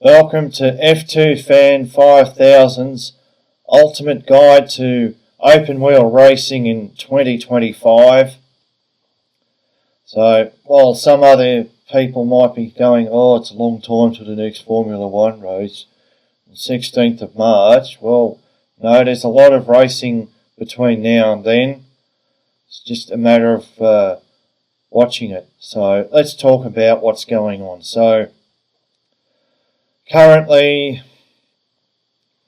Welcome to F2 Fan 5000's ultimate guide to open wheel racing in 2025. So, while some other people might be going, it's a long time to the next Formula One race, 16th of March. Well, no, there's a lot of racing between now and then. It's just a matter of watching it. So, let's talk about what's going on. So, currently,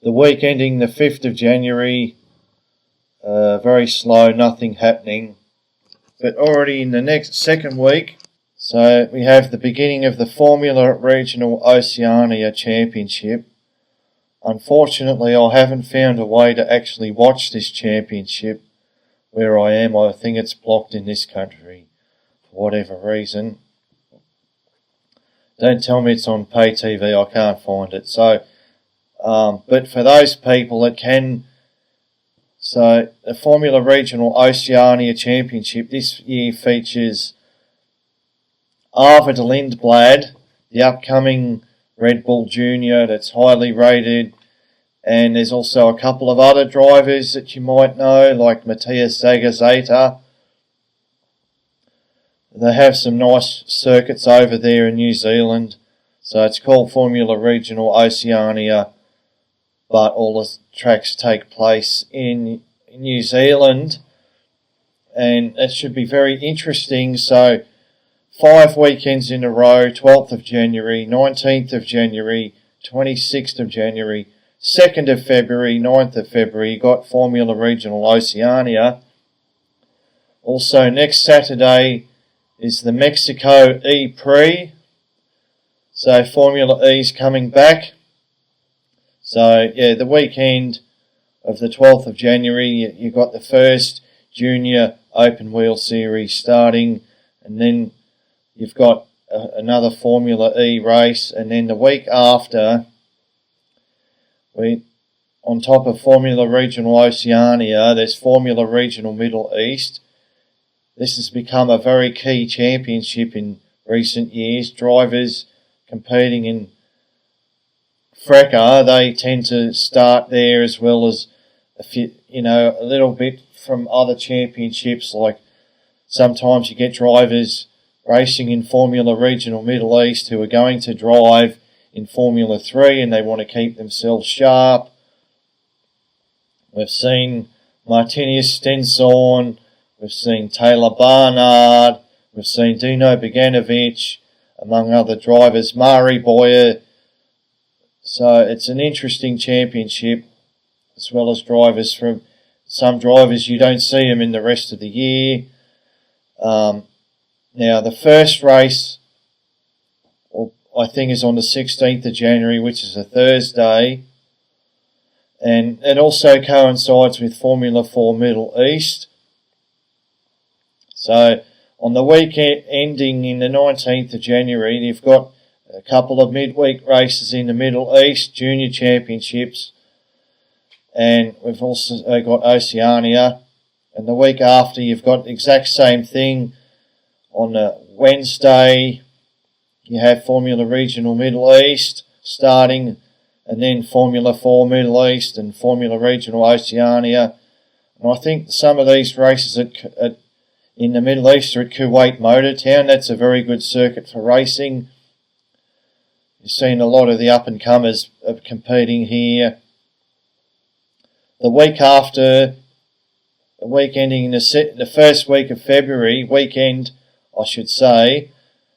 the week ending the 5th of January, very slow, nothing happening. But already in the next second week, so we have the beginning of the Formula Regional Oceania Championship. Unfortunately, I haven't found a way to actually watch this championship where I am. I think it's blocked in this country for whatever reason. Don't tell me it's on pay TV, I can't find it. So, but for those people that can, so the Formula Regional Oceania Championship this year features Arvid Lindblad, the upcoming Red Bull Junior that's highly rated, and there's also a couple of other drivers that you might know, like Matthias Zagazeta. They have some nice circuits over there in New Zealand. So it's called Formula Regional Oceania, but all the tracks take place in New Zealand. And it should be very interesting. So 5 weekends in a row, 12th of January, 19th of January, 26th of January, 2nd of February, 9th of February, you got Formula Regional Oceania. Also next Saturday is the Mexico E-Prix. So Formula E's coming back. So yeah, the weekend of the 12th of January, you've got the first Junior Open Wheel Series starting, and then you've got another Formula E race, and then the week after, on top of Formula Regional Oceania, there's Formula Regional Middle East. This has become a very key championship in recent years. Drivers competing in FRECA, they tend to start there as well as a little bit from other championships. Like sometimes you get drivers racing in Formula Regional Middle East who are going to drive in Formula 3 and they want to keep themselves sharp. We've seen Martinius Stenson, we've seen Taylor Barnard, we've seen Dino Beganovic, among other drivers, Mari Boyer. So it's an interesting championship, as well as drivers from some drivers you don't see them in the rest of the year. Now the first race, I think, is on the 16th of January, which is a Thursday. And it also coincides with Formula 4 Middle East. So on the weekend ending in the 19th of January, you've got a couple of midweek races in the Middle East, Junior Championships. And we've also got Oceania. And the week after, you've got the exact same thing. On a Wednesday, you have Formula Regional Middle East starting, and then Formula 4 Middle East and Formula Regional Oceania. And I think some of these races in the Middle East are at Kuwait Motor Town. That's a very good circuit for racing. You've seen a lot of the up-and-comers competing here. The week after, the week ending in the first week of February,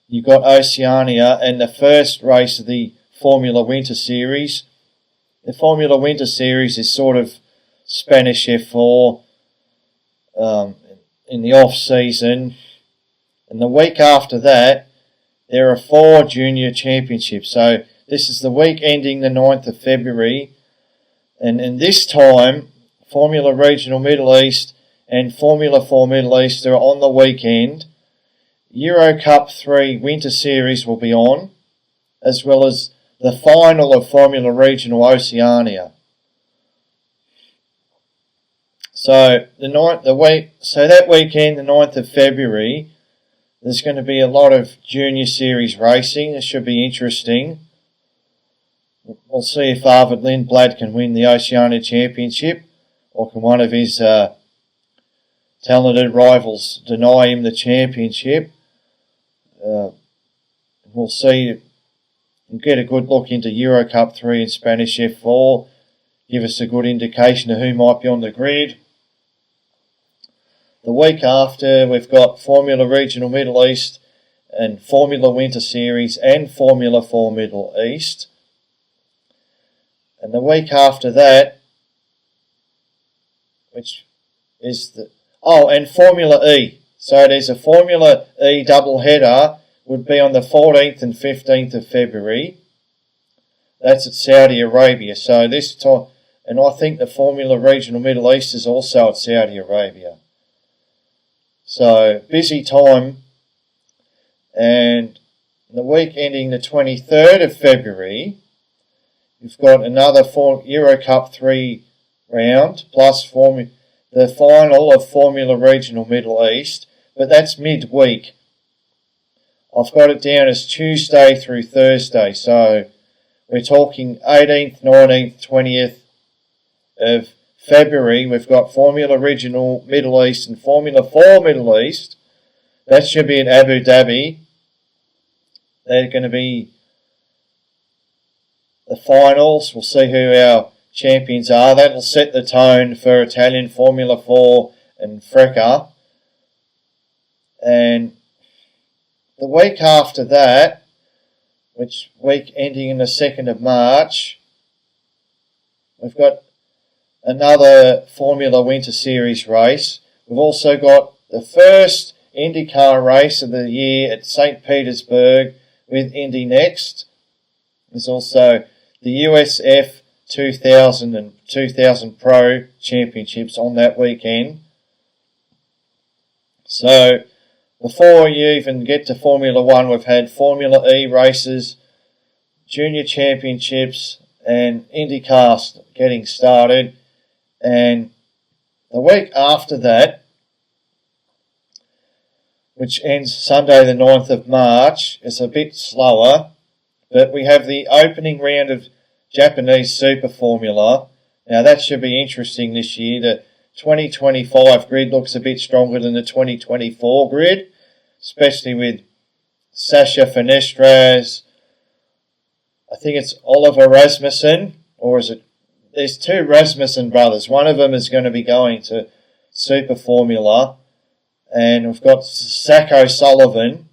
you've got Oceania and the first race of the Formula Winter Series. The Formula Winter Series is sort of Spanish F4 in the off-season. And the week after that, there are 4 junior championships. So this is the week ending the 9th of February. And in this time, Formula Regional Middle East and Formula 4 Middle East are on the weekend. Euro Cup 3 Winter Series will be on, as well as the final of Formula Regional Oceania. So that weekend, the 9th of February, there's going to be a lot of Junior Series racing. It should be interesting. We'll see if Arvid Lindblad can win the Oceania Championship, or can one of his talented rivals deny him the championship. We'll see. We'll get a good look into Euro Cup 3 and Spanish F4. Give us a good indication of who might be on the grid. The week after, we've got Formula Regional Middle East and Formula Winter Series and Formula 4 Middle East. And the week after that, which is and Formula E. So there's a Formula E double header, would be on the 14th and 15th of February. That's at Saudi Arabia. So this time, and I think the Formula Regional Middle East is also at Saudi Arabia. So busy time. And the week ending the 23rd of February, you've got another Euro Cup 3 round, plus the final of Formula Regional Middle East, but that's midweek. I've got it down as Tuesday through Thursday, so we're talking 18th, 19th, 20th of February. We've got Formula Regional Middle East and Formula 4 Middle East. That should be in Abu Dhabi. They're going to be the finals. We'll see who our champions are. That'll set the tone for Italian Formula 4 and FRECA. And the week after that, which week ending in the 2nd of March, we've got another Formula Winter Series race. We've also got the first IndyCar race of the year at St. Petersburg with Indy Next. There's also the USF 2000 and 2000 Pro Championships on that weekend. So before you even get to Formula 1, we've had Formula E races, Junior Championships and IndyCar getting started. And the week after that, which ends Sunday the 9th of March, is a bit slower, but we have the opening round of Japanese Super Formula. Now that should be interesting this year. The 2025 grid looks a bit stronger than the 2024 grid, especially with Sasha Fenestras. I think it's Oliver Rasmussen, or is it? There's two Rasmussen brothers. One of them is going to be going to Super Formula. And we've got Zach O'Sullivan.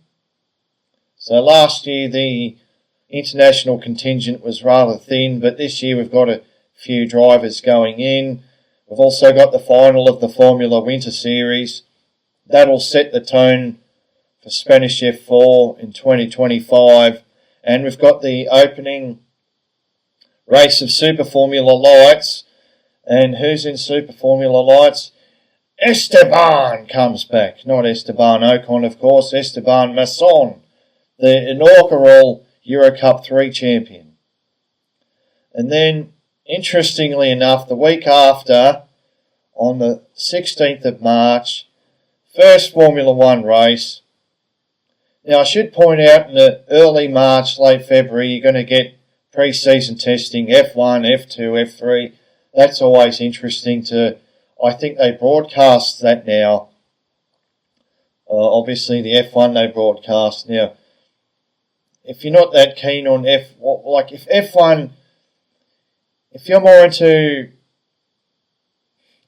So last year the international contingent was rather thin, but this year we've got a few drivers going in. We've also got the final of the Formula Winter Series. That'll set the tone for Spanish F4 in 2025. And we've got the opening race of Super Formula Lights. And who's in Super Formula Lights? Esteban comes back. Not Esteban Ocon, of course. Esteban Masson, the inaugural Euro Cup 3 champion. And then, interestingly enough, the week after, on the 16th of March, first Formula 1 race. Now, I should point out in the early March, late February, you're going to get pre-season testing, F1, F2, F3. That's always interesting to... I think they broadcast that now. Obviously, the F1 they broadcast now. If you're not that keen on if F1, if you're more into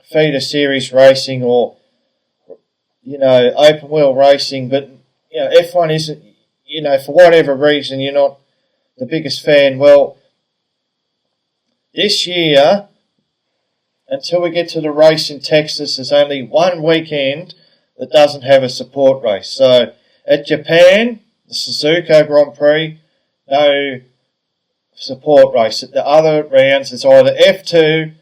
feeder series racing or, open wheel racing, but, F1 isn't, for whatever reason you're not the biggest fan, well, this year, until we get to the race in Texas, there's only one weekend that doesn't have a support race. So at Japan, the Suzuka Grand Prix, no support race. At the other rounds, it's either F2,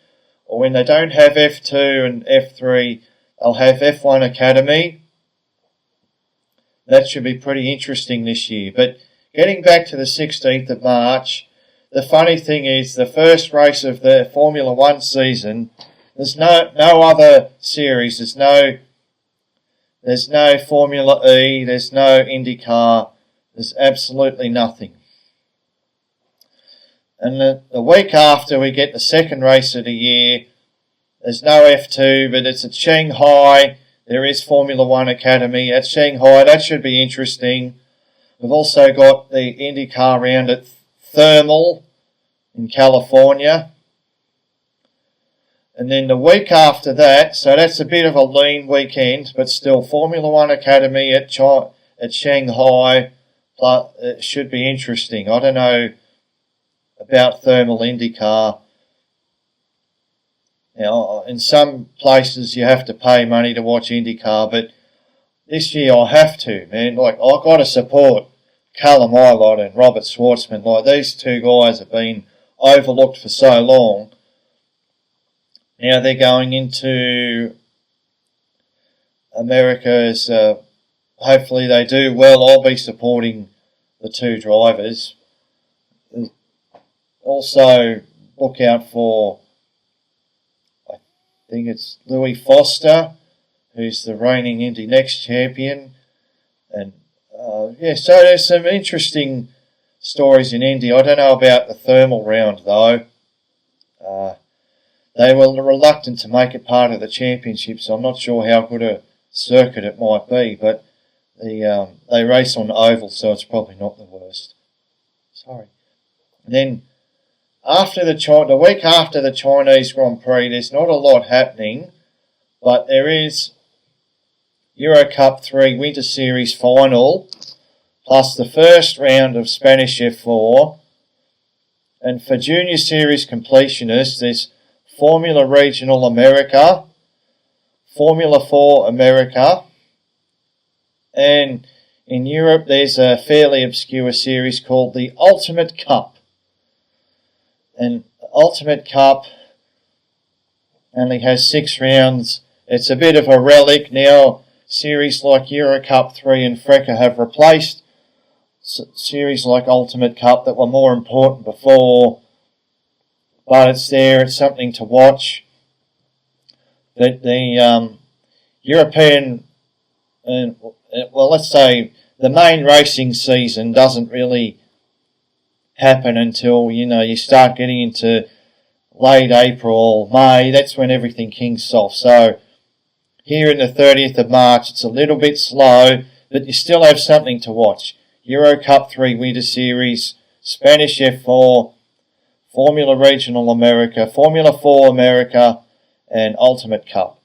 or when they don't have F2 and F3, they'll have F1 Academy. That should be pretty interesting this year. But getting back to the 16th of March, the funny thing is, the first race of the Formula 1 season, there's no other series. There's no Formula E. There's no IndyCar. There's absolutely nothing. And the week after, we get the second race of the year. There's no F2, but it's at Shanghai. There is Formula One Academy at Shanghai. That should be interesting. We've also got the IndyCar round at Thermal in California. And then the week after that, so that's a bit of a lean weekend, but still Formula One Academy at Shanghai. It should be interesting. I don't know about Thermal IndyCar. Now, in some places you have to pay money to watch IndyCar, but this year I have to, man. Like, I've got to support Callum Ilott and Robert Schwartzman. Like, these two guys have been overlooked for so long. Now they're going into America's, hopefully they do well. I'll be supporting the two drivers. Also, look out for, I think it's Louis Foster, who's the reigning Indy Next champion. And so there's some interesting stories in Indy. I don't know about the Thermal round though. They were reluctant to make it part of the championship, so I'm not sure how good a circuit it might be, but they race on oval, so it's probably not the worst. Sorry. And then the week after the Chinese Grand Prix, there's not a lot happening, but there is Euro Cup 3 Winter Series final, plus the first round of Spanish F4. And for Junior Series completionists, there's Formula Regional America, Formula 4 America, and in Europe there's a fairly obscure series called the Ultimate Cup. And Ultimate Cup only has 6 rounds. It's a bit of a relic now. Series like Euro Cup 3 and FRECA have replaced series like Ultimate Cup that were more important before. But it's there, it's something to watch. The European, let's say the main racing season doesn't really happen until, you start getting into late April, May. That's when everything kicks off. So here in the 30th of March, it's a little bit slow, but you still have something to watch. Euro Cup 3 Winter Series, Spanish F4, Formula Regional America, Formula 4 America, and Ultimate Cup.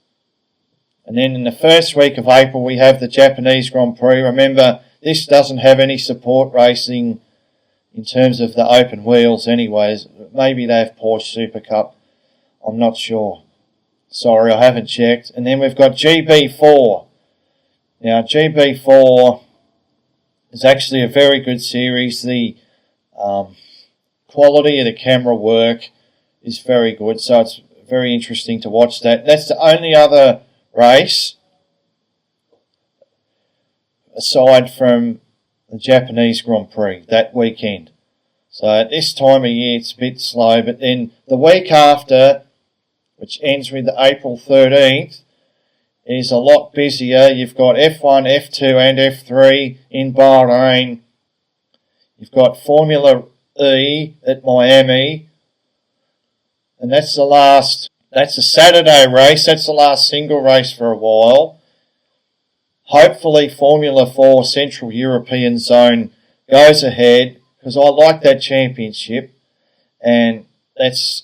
And then in the first week of April, we have the Japanese Grand Prix. Remember, this doesn't have any support racing in terms of the open wheels anyways. Maybe they have Porsche Super Cup. I'm not sure. Sorry, I haven't checked. And then we've got GB4. Now, GB4 is actually a very good series. The quality of the camera work is very good, so it's very interesting to watch that. That's the only other race aside from the Japanese Grand Prix that weekend. So at this time of year it's a bit slow, but then the week after, which ends with April 13th, is a lot busier. You've got F1, F2 and F3 in Bahrain. You've got Formula E at Miami, and that's a Saturday race. That's the last single race for a while. Hopefully Formula 4 Central European Zone goes ahead, because I like that championship, and that's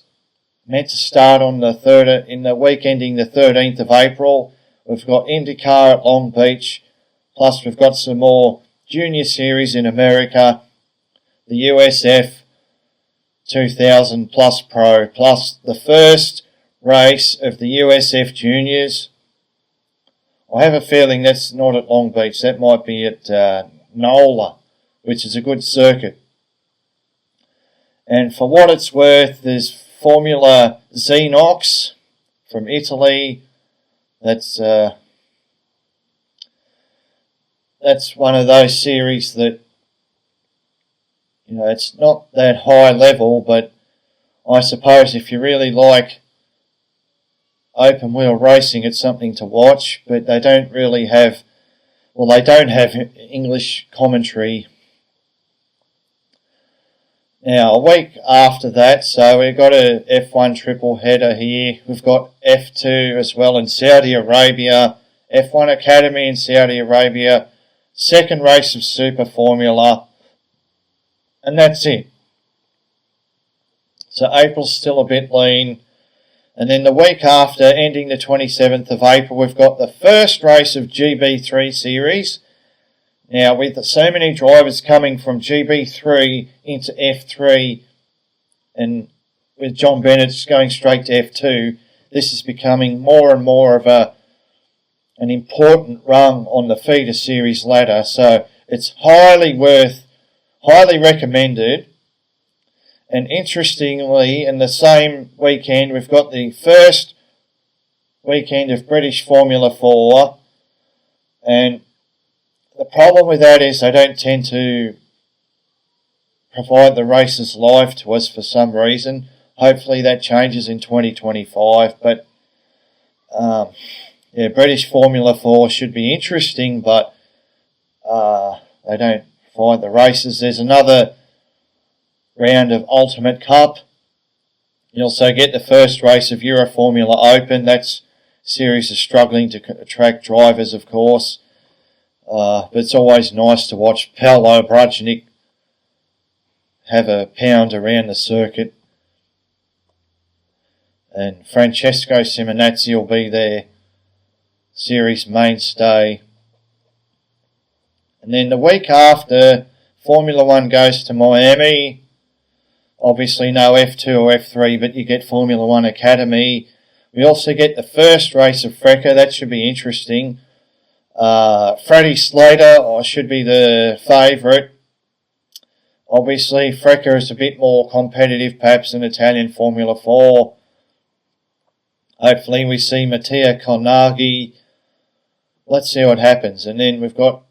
meant to start on in the week ending the 13th of April. We've got IndyCar at Long Beach, plus we've got some more junior series in America, the USF 2000 Plus Pro, plus the first race of the USF Juniors. I have a feeling that's not at Long Beach. That might be at NOLA, which is a good circuit. And for what it's worth, there's Formula Xenox from Italy. That's one of those series that, it's not that high level, but I suppose if you really like open wheel racing, it's something to watch. But they don't really have, they don't have English commentary. Now, a week after that, so we've got a F1 triple header here. We've got F2 as well in Saudi Arabia, F1 Academy in Saudi Arabia, second race of Super Formula, and that's it. So April's still a bit lean. And then the week after, ending the 27th of April, we've got the first race of GB3 Series. Now, with so many drivers coming from GB3 into F3, and with John Bennett going straight to F2, this is becoming more and more of an important rung on the feeder series ladder. So it's highly recommended. And interestingly, in the same weekend, we've got the first weekend of British Formula 4. And the problem with that is they don't tend to provide the races live to us for some reason. Hopefully that changes in 2025. But, British Formula 4 should be interesting, but they don't provide the races. There's another round of Ultimate Cup. You also get the first race of Euro Formula Open. That series is struggling to attract drivers, of course. But it's always nice to watch Paolo Brajnik have a pound around the circuit. And Francesco Simonazzi will be their series mainstay. And then the week after, Formula 1 goes to Miami. Obviously no F2 or F3, but you get Formula 1 Academy. We also get the first race of FRECA. That should be interesting. Freddie Slater should be the favourite. Obviously, FRECA is a bit more competitive perhaps than Italian Formula 4. Hopefully we see Mattia Colnaghi. Let's see what happens. And then we've got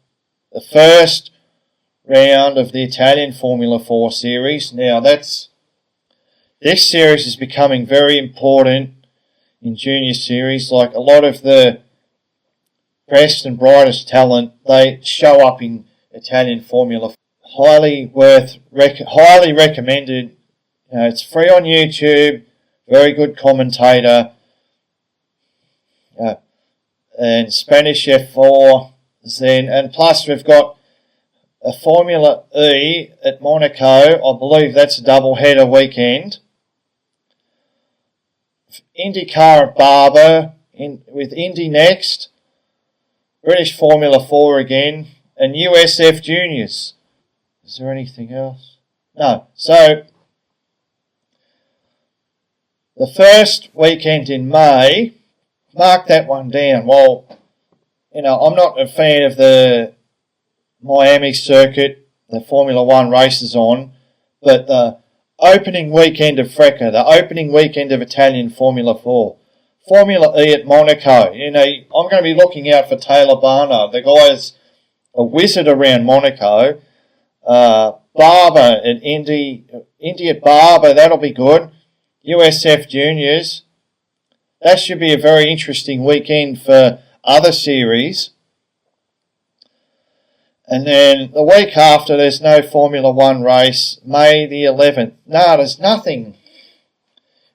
the first round of the Italian Formula 4 series. Now this series is becoming very important in junior series. Like a lot of the best and brightest talent, they show up in Italian Formula 4. Highly recommended. It's free on YouTube. Very good commentator. And Spanish F4 then, and plus we've got a Formula E at Monaco. I believe that's a double header weekend. IndyCar at Barber with Indy next. British Formula 4 again, and USF Juniors. Is there anything else? No. So the first weekend in May, mark that one down. Well, I'm not a fan of the Miami circuit, the Formula 1 races on, but the opening weekend of FRECA, the opening weekend of Italian Formula 4, Formula E at Monaco. I'm going to be looking out for Taylor Barner. The guy is a wizard around Monaco. Barber at Indy at Barber, that'll be good. USF Juniors. That should be a very interesting weekend for other series. And then the week after, there's no Formula 1 race. May the 11th. No, there's nothing.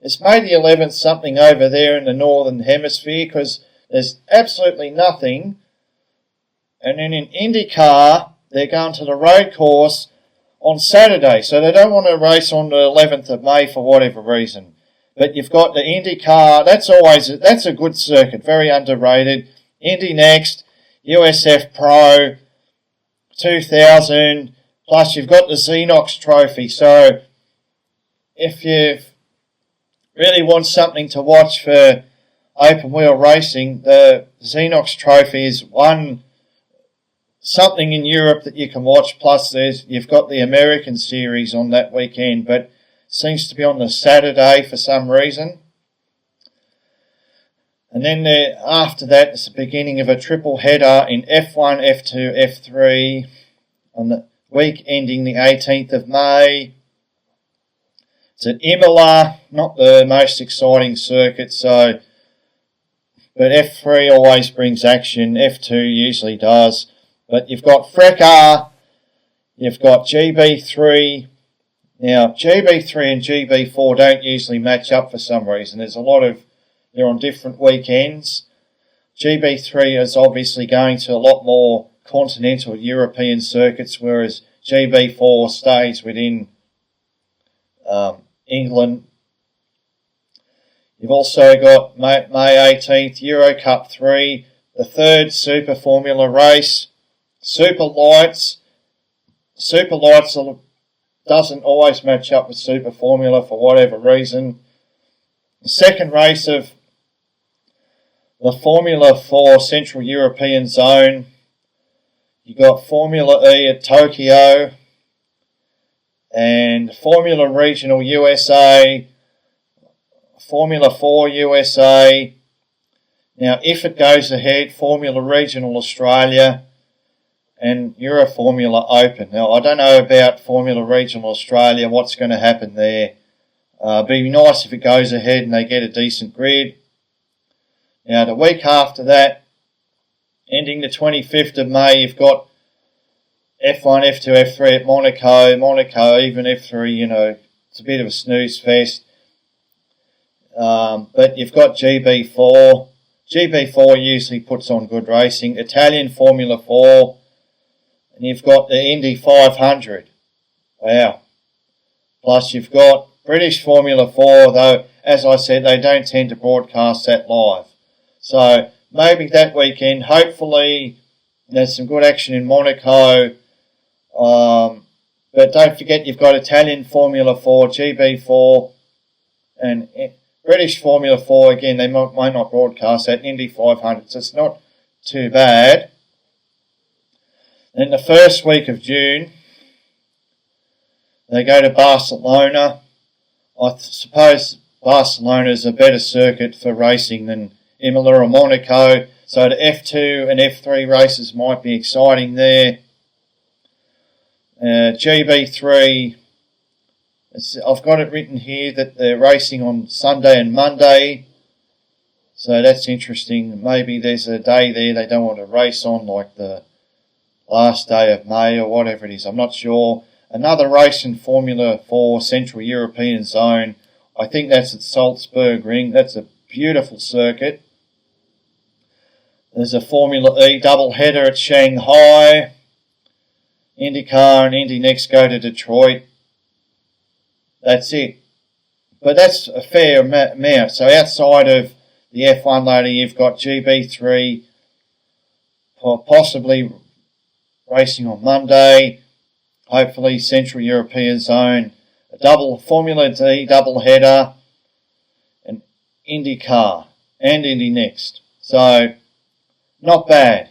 It's May the 11th something over there in the Northern Hemisphere because there's absolutely nothing. And then in IndyCar, they're going to the road course on Saturday. So they don't want to race on the 11th of May for whatever reason. But you've got the IndyCar. That's a good circuit. Very underrated. Indy next. USF Pro 2000. Plus you've got the Xenox Trophy. So if you really want something to watch for open wheel racing, the Xenox Trophy is something in Europe that you can watch. Plus you've got the American series on that weekend, but seems to be on the Saturday for some reason. And then after that, it's the beginning of a triple header in F1, F2, F3 on the week ending the 18th of May. It's at Imola, not the most exciting circuit, but F3 always brings action. F2 usually does. But you've got FRECA, you've got GB3, Now, GB3 and GB4 don't usually match up for some reason. They're on different weekends. GB3 is obviously going to a lot more continental European circuits, whereas GB4 stays within England. You've also got May 18th, Euro Cup 3, the third Super Formula race. Super Lights doesn't always match up with Super Formula for whatever reason. The second race of the Formula 4 Central European Zone. You got Formula E at Tokyo and Formula Regional USA, Formula 4 USA. Now, if it goes ahead, Formula Regional Australia and Euro Formula Open. Now, I don't know about Formula Regional Australia, what's going to happen there. It'd be nice if it goes ahead and they get a decent grid. Now, the week after that, ending the 25th of May, you've got F1, F2, F3 at Monaco. Monaco, even F3, it's a bit of a snooze fest. But you've got GB4. GB4 usually puts on good racing. Italian Formula 4. And you've got the Indy 500. Wow. Plus you've got British Formula 4, though, as I said, they don't tend to broadcast that live. So maybe that weekend, hopefully, there's some good action in Monaco. But don't forget you've got Italian Formula 4, GB4, and British Formula 4. Again, they might not broadcast that, Indy 500, so it's not too bad. Then the first week of June, they go to Barcelona. I suppose Barcelona is a better circuit for racing than Imola or Monaco, so the F2 and F3 races might be exciting there. GB3, I've got it written here that they're racing on Sunday and Monday, so that's interesting. Maybe there's a day there they don't want to race on, like the last day of May or whatever it is, I'm not sure. Another race in Formula 4 Central European Zone, I think that's at Salzburg Ring. That's a beautiful circuit. There's a Formula E double header at Shanghai. IndyCar and Indy next go to Detroit. That's it. But that's a fair amount. So outside of the F1 ladder, you've got GB3 possibly racing on Monday. Hopefully Central European Zone. A double Formula D double header. And IndyCar and Indy next. So not bad.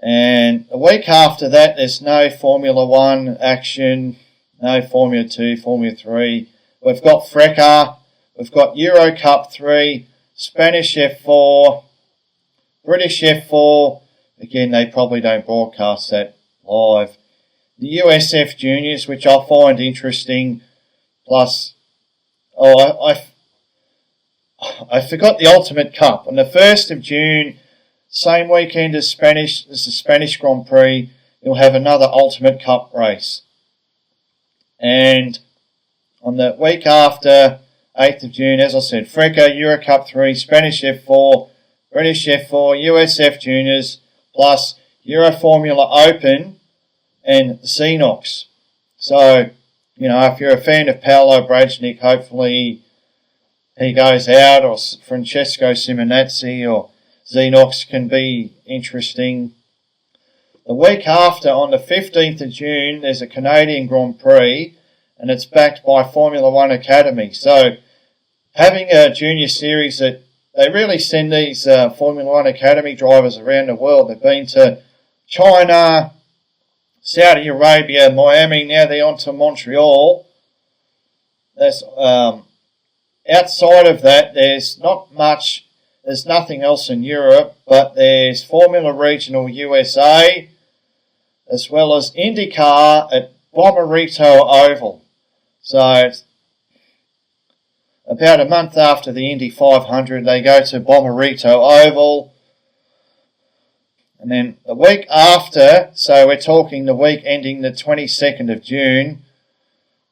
And a week after that, there's no Formula 1 action, no Formula 2, Formula 3. We've got FRECA, we've got Euro Cup 3, Spanish F4, British F4. Again, they probably don't broadcast that live. The USF Juniors, which I find interesting. Plus, I forgot the Ultimate Cup. On the 1st of June, same weekend as the Spanish Grand Prix, you'll have another Ultimate Cup race. And on the week after, 8th of June, as I said, FRECA, Euro Cup 3, Spanish F4, British F4, USF Juniors, plus Euro Formula Open and Xenox. So, if you're a fan of Paolo Brajnik, hopefully he goes out, or Francesco Simonazzi, or Xenox can be interesting. The week after, on the 15th of June, there's a Canadian Grand Prix, and it's backed by Formula 1 Academy. So, having a junior series that they really send these Formula 1 Academy drivers around the world. They've been to China, Saudi Arabia, Miami, now they're on to Montreal. There's, outside of that, there's nothing else in Europe, but there's Formula Regional USA, as well as IndyCar at Bommarito Oval. So, about a month after the Indy 500, they go to Bommarito Oval. And then the week after, so we're talking the week ending the 22nd of June,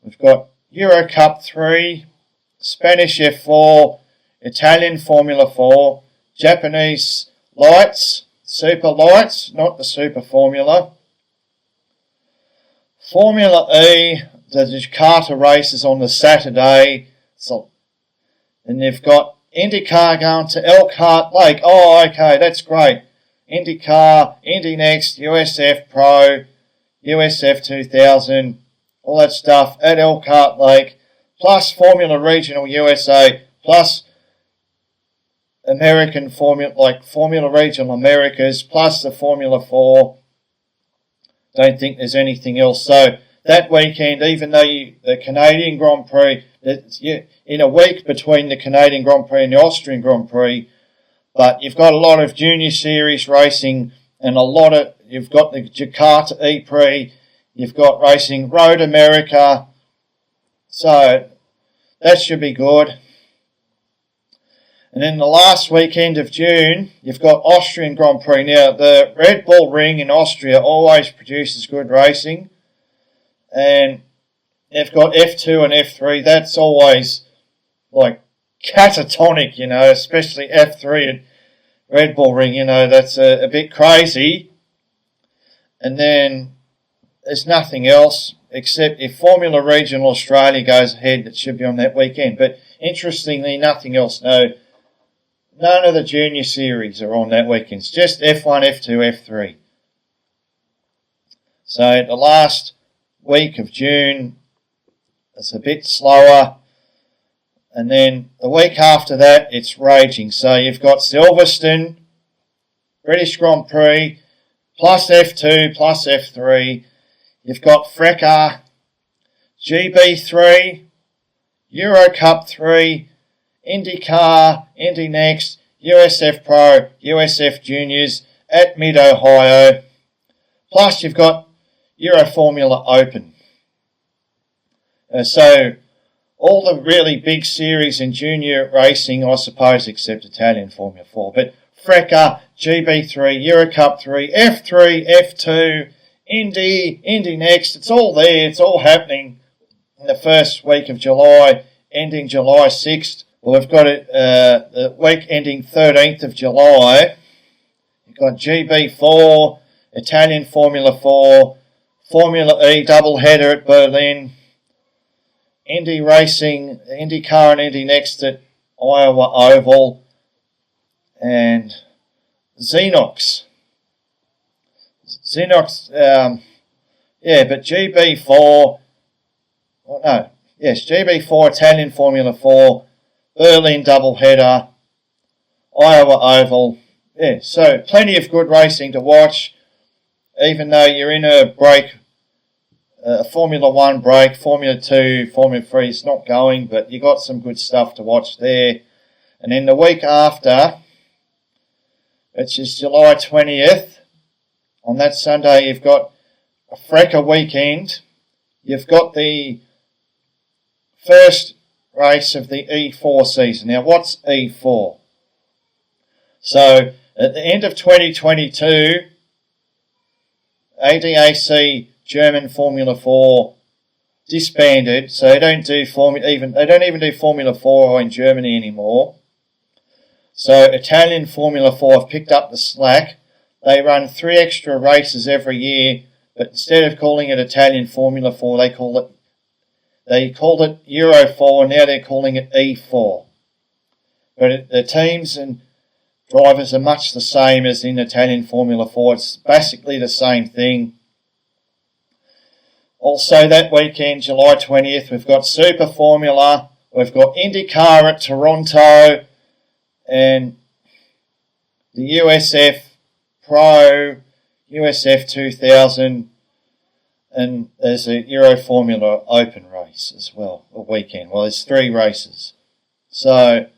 we've got Euro Cup 3, Spanish F4, Italian Formula 4, Japanese Lights, Super Lights, not the Super Formula. Formula E, the Jakarta races on the Saturday. And you've got IndyCar going to Elkhart Lake. Oh, okay, that's great. IndyCar, Indy Next, USF Pro, USF 2000, all that stuff at Elkhart Lake, plus Formula Regional USA, plus American Formula, like Formula Regional Americas, plus the Formula 4. Don't think there's anything else. So that weekend, even though the Canadian Grand Prix, in a week between the Canadian Grand Prix and the Austrian Grand Prix, but you've got a lot of junior series racing and you've got the Jakarta E-Prix, you've got racing Road America, so that should be good. And then the last weekend of June, you've got Austrian Grand Prix. Now, the Red Bull Ring in Austria always produces good racing. And they've got F2 and F3. That's always, like, catatonic, especially F3 at Red Bull Ring. That's a bit crazy. And then there's nothing else except if Formula Regional Australia goes ahead, it should be on that weekend. But interestingly, nothing else. No. None of the junior series are on that weekend. It's just F1, F2, F3. So the last week of June is a bit slower. And then the week after that, it's raging. So you've got Silverstone, British Grand Prix, plus F2, plus F3. You've got FRECA, GB3, Euro Cup 3, IndyCar, Indy Next, USF Pro, USF Juniors at Mid-Ohio. Plus you've got Euro Formula Open. So all the really big series in junior racing, I suppose, except Italian Formula 4. But FRECA, GB3, Euro Cup 3, F3, F2, Indy Next. It's all there. It's all happening in the first week of July, ending July 6th. Well, we've got it the week ending 13th of July. You've got GB4, Italian Formula 4, Formula E doubleheader at Berlin, Indy Racing, IndyCar and Indy Next at Iowa Oval, and Xenox. But GB4, GB4, Italian Formula 4, Berlin doubleheader, Iowa Oval. Yeah, so plenty of good racing to watch, even though you're in a break, Formula 1 break, Formula 2, Formula 3 is not going, but you got some good stuff to watch there. And then the week after, which is July 20th, on that Sunday you've got a FRECA weekend. You've got the first race of the E4 season. Now, what's E4? So, at the end of 2022, ADAC German Formula 4 disbanded, so they don't even do Formula 4 in Germany anymore. So, Italian Formula 4 have picked up the slack. They run 3 extra races every year, but instead of calling it Italian Formula 4, they called it Euro 4, and now they're calling it E4. But the teams and drivers are much the same as in Italian Formula 4. It's basically the same thing. Also that weekend, July 20th, we've got Super Formula, we've got IndyCar at Toronto, and the USF Pro, USF 2000, and there's a Euro Formula Open race as well, a weekend. Well, there's 3 races. So,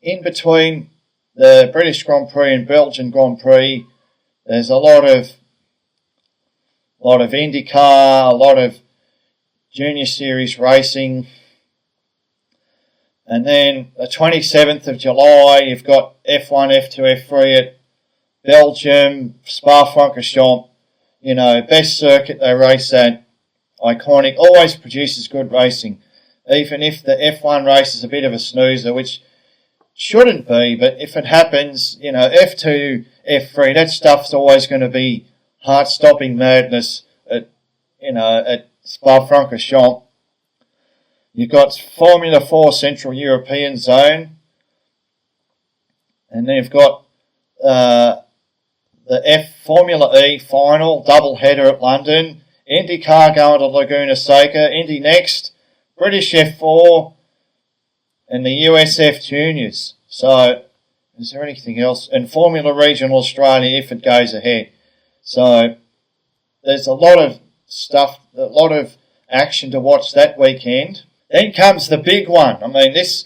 in between the British Grand Prix and Belgian Grand Prix, there's a lot of IndyCar, a lot of Junior Series racing. And then the 27th of July, you've got F1, F2, F3 at Belgium, Spa-Francorchamps, best circuit they race at. Iconic, always produces good racing. Even if the F1 race is a bit of a snoozer, which shouldn't be, but if it happens, F2, F3, that stuff's always going to be heart-stopping madness at Spa-Francorchamps. You've got Formula 4 Central European Zone, and then you've got the Formula E final, double header at London, IndyCar going to Laguna Seca, Indy next, British F4, and the USF Juniors. So, is there anything else? And Formula Regional Australia if it goes ahead. So, there's a lot of stuff, a lot of action to watch that weekend. Then comes the big one. I mean, the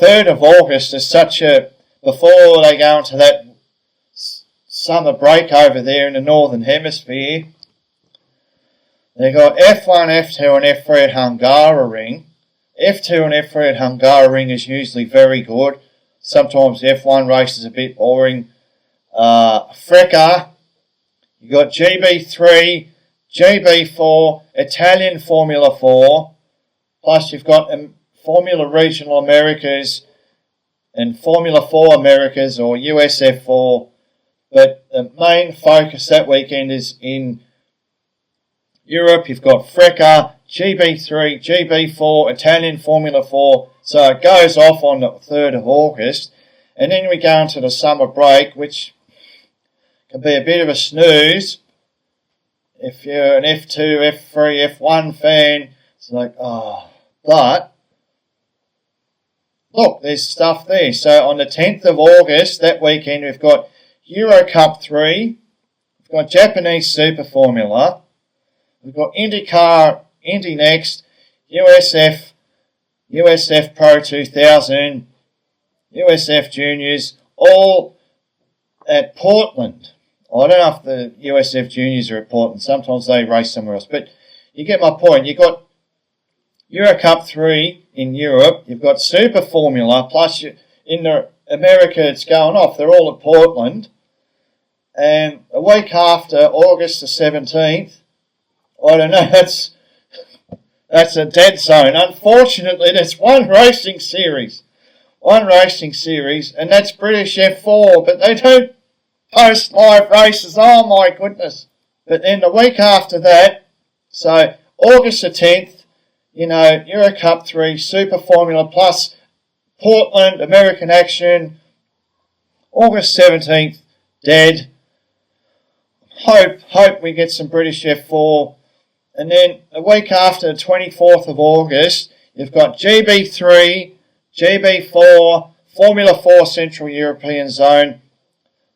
3rd of August is before they go into that summer break over there in the Northern Hemisphere, they've got F1, F2 and F3 at Hungaroring. F2 and F3 at Hungaroring is usually very good. Sometimes the F1 race is a bit boring. FRECA, you've got GB3, GB4, Italian Formula 4, plus you've got Formula Regional Americas and Formula 4 Americas or USF4. But the main focus that weekend is in Europe. You've got FRECA, GB3, GB4, Italian Formula 4. So it goes off on the 3rd of August. And then we go into the summer break, which can be a bit of a snooze. If you're an F2, F3, F1 fan, it's like, But, look, there's stuff there. So on the 10th of August, that weekend, we've got Euro Cup 3, we've got Japanese Super Formula, we've got IndyCar, Indy Next, USF Pro 2000, USF Juniors, all at Portland. I don't know if the USF Juniors are at Portland. Sometimes they race somewhere else. But you get my point. You've got Euro Cup 3 in Europe. You've got Super Formula. Plus, in America, it's going off. They're all at Portland. And a week after, August the 17th, I don't know, that's a dead zone. Unfortunately, there's one racing series, and that's British F4, but they don't post live races. Oh my goodness. But then the week after that, so August the 10th, Euro Cup 3, Super Formula plus Portland, American action. August 17th, dead. Hope we get some British F4. And then a week after, the 24th of August, you've got GB3, GB4, Formula 4 Central European Zone,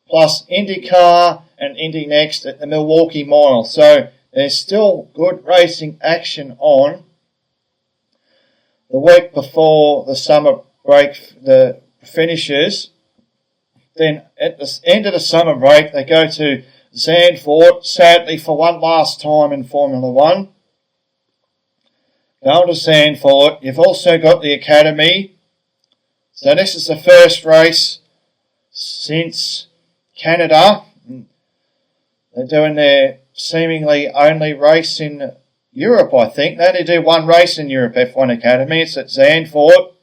plus IndyCar and Indy Next at the Milwaukee Mile. So there's still good racing action on. The week before the summer break the finishes, then at the end of the summer break, they go to Zandvoort, sadly for one last time in Formula 1. Going to Zandvoort. You've also got the Academy. So this is the first race since Canada. They're doing their seemingly only race in Europe, I think. They only do one race in Europe, F1 Academy. It's at Zandvoort.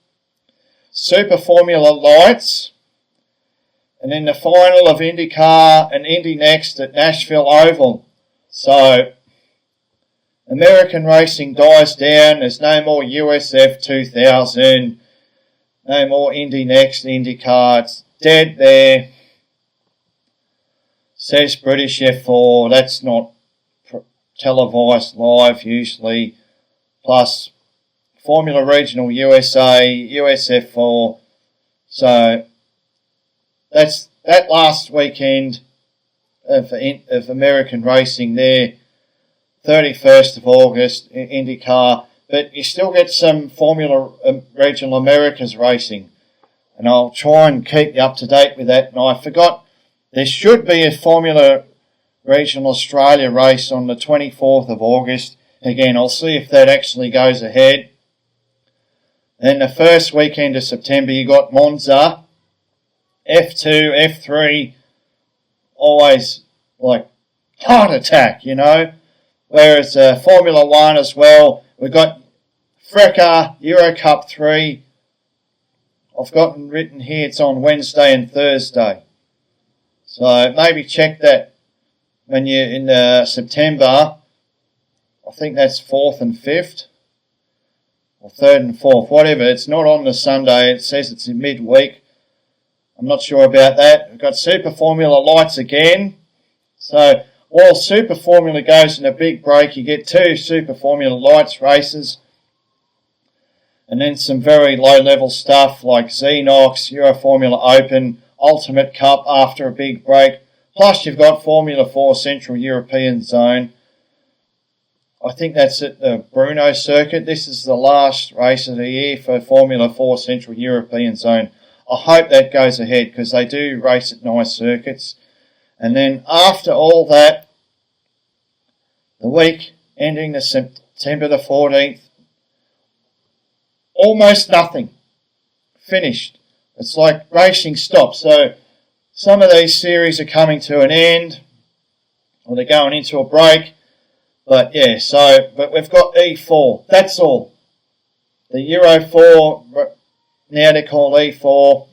Super Formula Lights. And then the final of IndyCar and Indy Next at Nashville Oval. So, American racing dies down. There's no more USF 2000. No more Indy Next, IndyCar. It's dead there. Says British F4. That's not televised live usually. Plus, Formula Regional USA, USF4. So, that's that last weekend of American racing there, 31st of August, IndyCar. But you still get some Formula Regional Americas racing. And I'll try and keep you up to date with that. And I forgot, there should be a Formula Regional Australia race on the 24th of August. Again, I'll see if that actually goes ahead. And the first weekend of September, you got Monza. F2, F3, always like heart attack, you know. Whereas Formula 1 as well, we've got FRECA, Euro Cup 3. I've gotten written here, it's on Wednesday and Thursday. So maybe check that when you're in September. I think that's 4th and 5th. Or 3rd and 4th, whatever. It's not on the Sunday. It says it's in midweek. I'm not sure about that. We've got Super Formula Lights again. So while Super Formula goes in a big break, you get 2 Super Formula Lights races. And then some very low-level stuff like Xenox, Euro Formula Open, Ultimate Cup after a big break. Plus you've got Formula 4 Central European Zone. I think that's at the Brno circuit. This is the last race of the year for Formula 4 Central European Zone. I hope that goes ahead because they do race at nice circuits. And then after all that, the week ending the September the 14th, almost nothing. Finished. It's like racing stops. So some of these series are coming to an end or they're going into a break. But yeah, but we've got E4. That's all. The Euro 4, now they're called E4.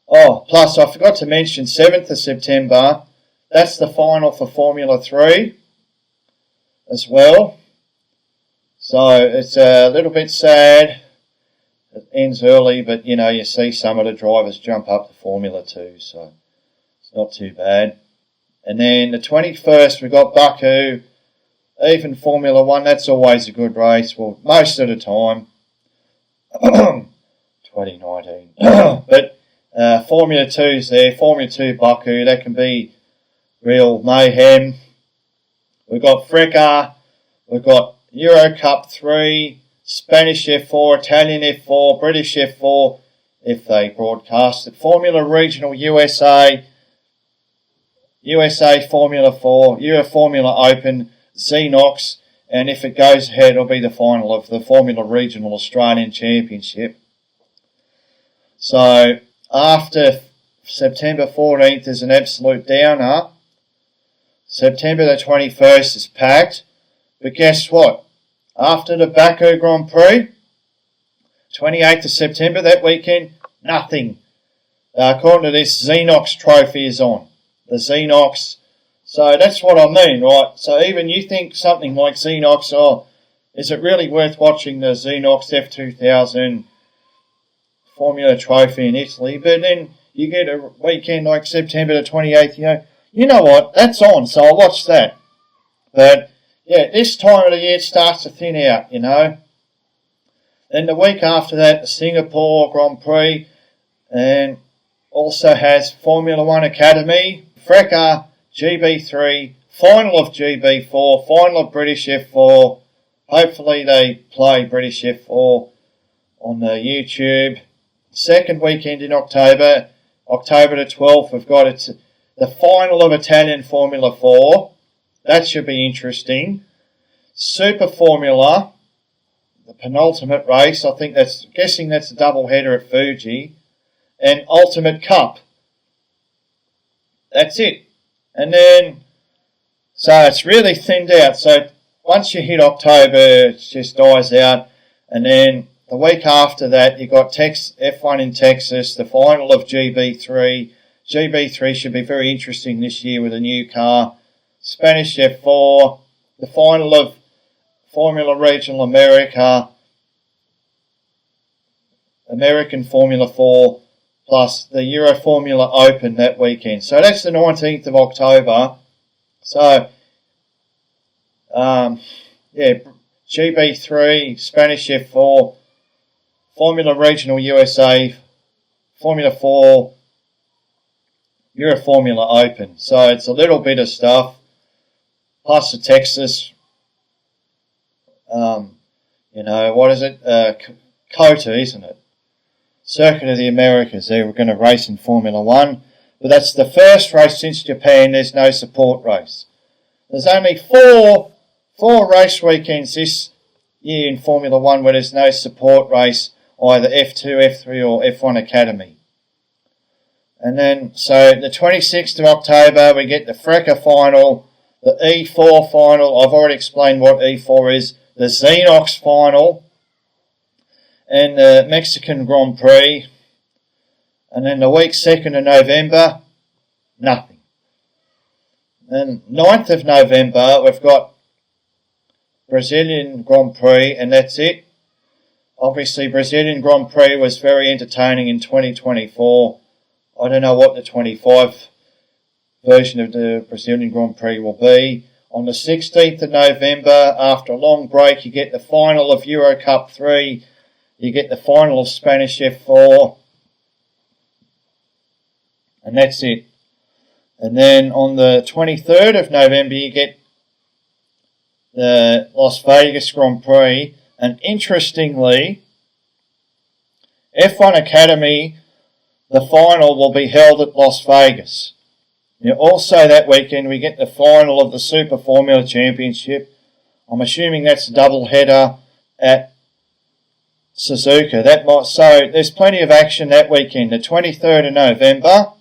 Oh, plus I forgot to mention 7th of September. That's the final for Formula 3 as well. So it's a little bit sad. It ends early, but you know, you see some of the drivers jump up to Formula 2, so it's not too bad. And then the 21st, we've got Baku. Even Formula 1, that's always a good race. Well, most of the time. 2019. But Formula 2's there. Formula 2 Baku, that can be real mayhem. We've got FRECA. We've got Euro Cup 3, Spanish F4, Italian F4, British F4, if they broadcast it. Formula Regional USA, USA Formula 4, Euro Formula Open, Xenox, and if it goes ahead, it'll be the final of the Formula Regional Australian Championship. So after September 14th is an absolute downer. September the 21st is packed. But guess what? After the Baku Grand Prix, 28th of September, that weekend, nothing. According to this, Xenox trophy is on. The Xenox. So that's what I mean, right? So even you think something like Xenox, oh, is it really worth watching the Xenox F2000 Formula Trophy in Italy? But then you get a weekend like September the 28th, you know what, that's on, so I'll watch that. But yeah, this time of the year it starts to thin out, you know. Then the week after that, the Singapore Grand Prix, and also has Formula 1 Academy, FRECA, GB3, final of GB4, final of British F4. Hopefully they play British F4 on the YouTube. Second weekend in October, October the 12th, we've got the final of Italian Formula 4. That should be interesting. Super Formula, the penultimate race. I think guessing that's a double header at Fuji. And Ultimate Cup. That's it. And then, so it's really thinned out. So once you hit October, it just dies out. And then the week after that, you got F1 in Texas, the final of GB3. GB3 should be very interesting this year with a new car. Spanish F4, the final of Formula Regional America, American Formula 4, plus the Euro Formula Open that weekend. So that's the 19th of October. So, yeah, GB3, Spanish F4, Formula Regional USA, Formula 4, Euro Formula Open. So it's a little bit of stuff. Plus the Texas, what is it? COTA, isn't it? Circuit of the Americas. They were going to race in Formula 1. But that's the first race since Japan. There's no support race. There's only four race weekends this year in Formula 1 where there's no support race, either F2, F3 or F1 Academy. And then, so the 26th of October, we get the FRECA final, the E4 final. I've already explained what E4 is. The Xenox final, and the Mexican Grand Prix. And then the week 2nd of November, nothing. Then 9th of November, we've got Brazilian Grand Prix, and that's it. Obviously, Brazilian Grand Prix was very entertaining in 2024. I don't know what the 25 version of the Brazilian Grand Prix will be. On the 16th of November, after a long break, you get the final of Euro Cup 3. You get the final of Spanish F4. And that's it. And then on the 23rd of November, you get the Las Vegas Grand Prix. And interestingly, F1 Academy, the final will be held at Las Vegas. Now, also that weekend, we get the final of the Super Formula Championship. I'm assuming that's a double header at Suzuka. So there's plenty of action that weekend, the 23rd of November.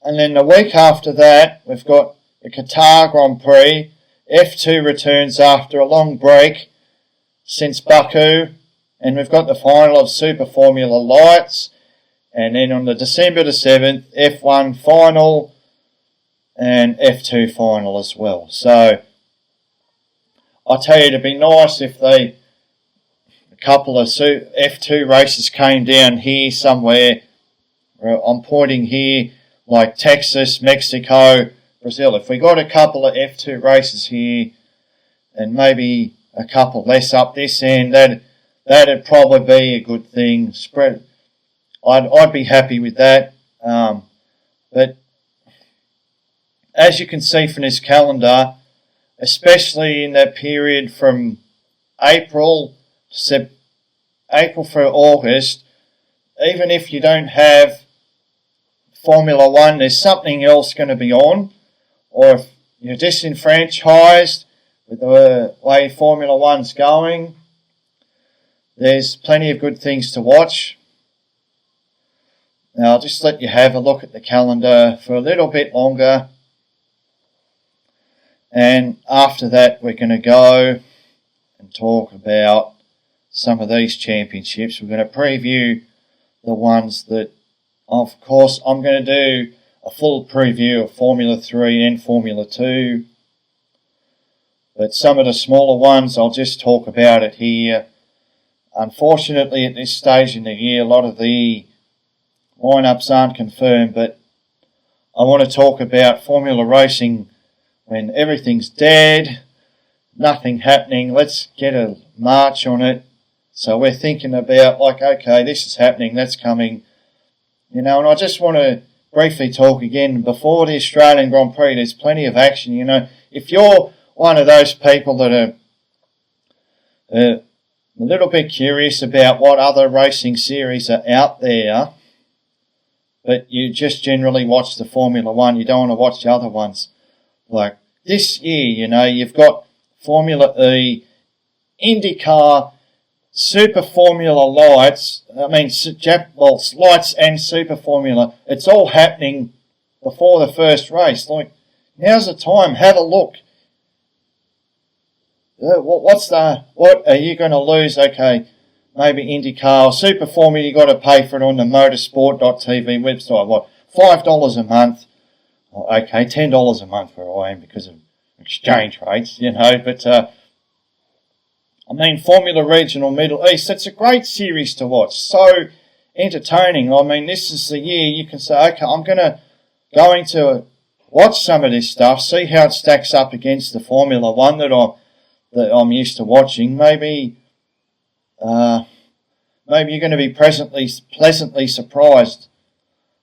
And then the week after that, we've got the Qatar Grand Prix. F2 returns after a long break since Baku. And we've got the final of Super Formula Lights. And then on the December the 7th, F1 final and F2 final as well. So I tell you, it'd be nice if a couple of F2 races came down here somewhere. I'm pointing here, like Texas, Mexico, Brazil. If we got a couple of F2 races here and maybe a couple less up this end, that'd probably be a good thing. I'd be happy with that. But as you can see from this calendar, especially in that period from April through August, even if you don't have Formula One, there's something else going to be on. Or if you're disenfranchised with the way Formula One's going, there's plenty of good things to watch. Now, I'll just let you have a look at the calendar for a little bit longer. And after that, we're going to go and talk about some of these championships. We're going to preview the ones that, of course, I'm going to do a full preview of Formula 3 and Formula 2. But some of the smaller ones, I'll just talk about it here. Unfortunately, at this stage in the year, a lot of the lineups aren't confirmed, but I want to talk about Formula Racing when everything's dead, nothing happening. Let's get a march on it. So we're thinking about, like, okay, this is happening, that's coming. And I just want to briefly talk again, before the Australian Grand Prix, there's plenty of action. If you're one of those people that are a little bit curious about what other racing series are out there, but you just generally watch the Formula One, you don't want to watch the other ones. Like this year, you've got Formula E, IndyCar, Super Formula Lights, Lights and Super Formula. It's all happening before the first race. Like, now's the time, have a look. What are you going to lose? Okay, maybe IndyCar or Super Formula, you got to pay for it on the motorsport.tv website. What, $5 a month? Okay, $10 a month where I am because of exchange rates, but Formula Regional Middle East, it's a great series to watch. So entertaining. This is the year you can say, okay, I'm going to watch some of this stuff, see how it stacks up against the Formula One that I'm used to watching. Maybe you're going to be pleasantly surprised.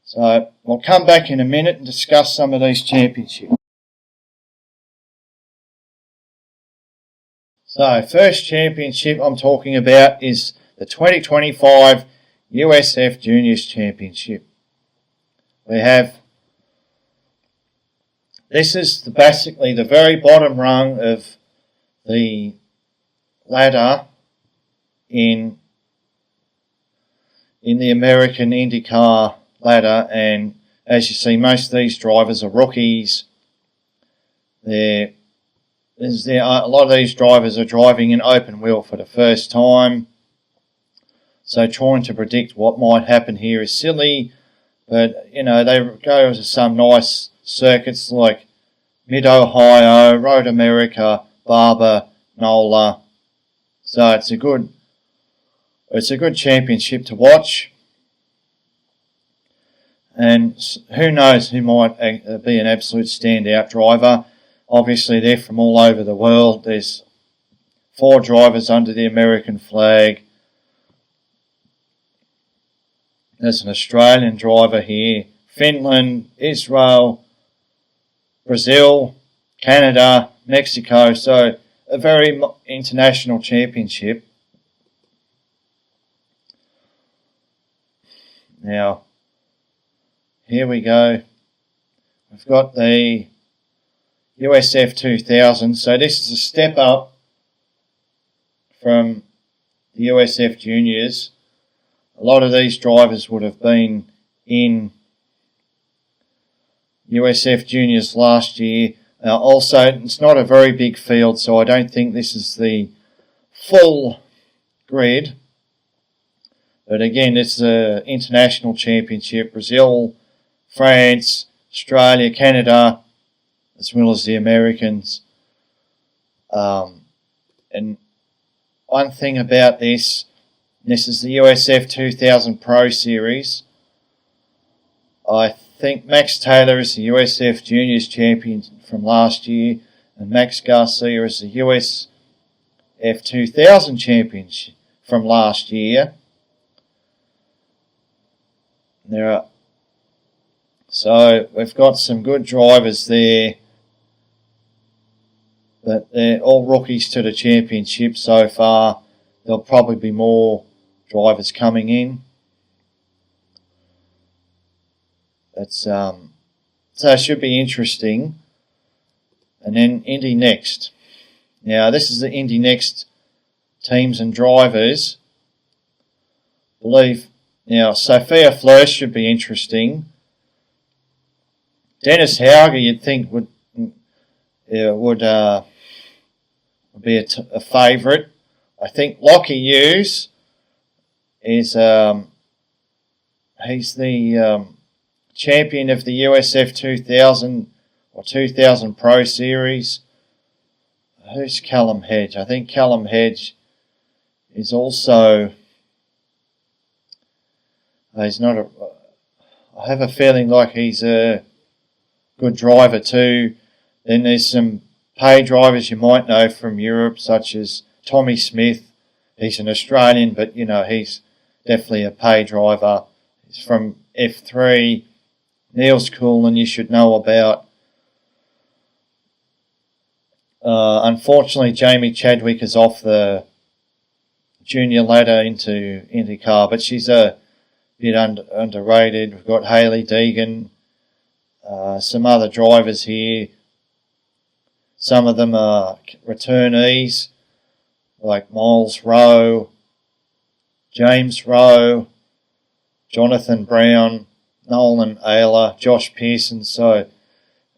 So we'll come back in a minute and discuss some of these championships. So, first championship I'm talking about is the 2025 USF Juniors Championship. This is basically the very bottom rung of the ladder in the American IndyCar ladder, and as you see, most of these drivers are rookies. A lot of these drivers are driving in open wheel for the first time, so trying to predict what might happen here is silly. But they go to some nice circuits like Mid-Ohio, Road America, Barber, NOLA. So it's a good championship to watch. And who knows who might be an absolute standout driver. Obviously, they're from all over the world. There's 4 drivers under the American flag. There's an Australian driver here. Finland, Israel, Brazil, Canada, Mexico. So a very international championship. Now, here we go. We've got the USF 2000. So this is a step up from the USF Juniors. A lot of these drivers would have been in USF Juniors last year. Also, it's not a very big field, so I don't think this is the full grid. But again, it's an international championship. Brazil, France, Australia, Canada, as well as the Americans. And one thing about this is the USF 2000 Pro Series. I think Max Taylor is the USF Juniors champion from last year, and Max Garcia is the USF 2000 champion from last year. So we've got some good drivers there, but they're all rookies to the championship so far. There'll probably be more drivers coming in. So it should be interesting. And then Indy Next. Now this is the Indy Next teams and drivers. Now Sophia Flörsch should be interesting. Dennis Hauger, you'd think would be a favourite. I think Lockie Hughes is he's the champion of the USF 2000 or 2000 Pro Series. Who's Callum Hedge? I think Callum Hedge is also. He's not a. I have a feeling like he's a good driver too. Then there's some pay drivers you might know from Europe, such as Tommy Smith. He's an Australian, but he's definitely a pay driver. He's from F3. Niels Coolin you should know about. Unfortunately, Jamie Chadwick is off the junior ladder into IndyCar, but she's a bit underrated. We've got Hayley Deegan, some other drivers here. Some of them are returnees, like Miles Rowe, James Rowe, Jonathan Brown, Nolan Ayler, Josh Pearson. So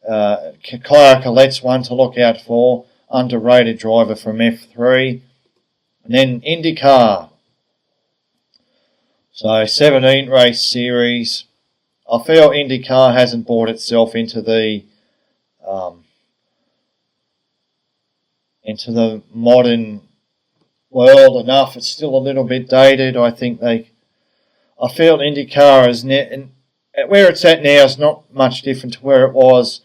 Kaya Collette's one to look out for, underrated driver from F3. And then IndyCar. So 17 race series. I feel IndyCar hasn't brought itself into the modern world enough. It's still a little bit dated. I feel IndyCar is where it's at now is not much different to where it was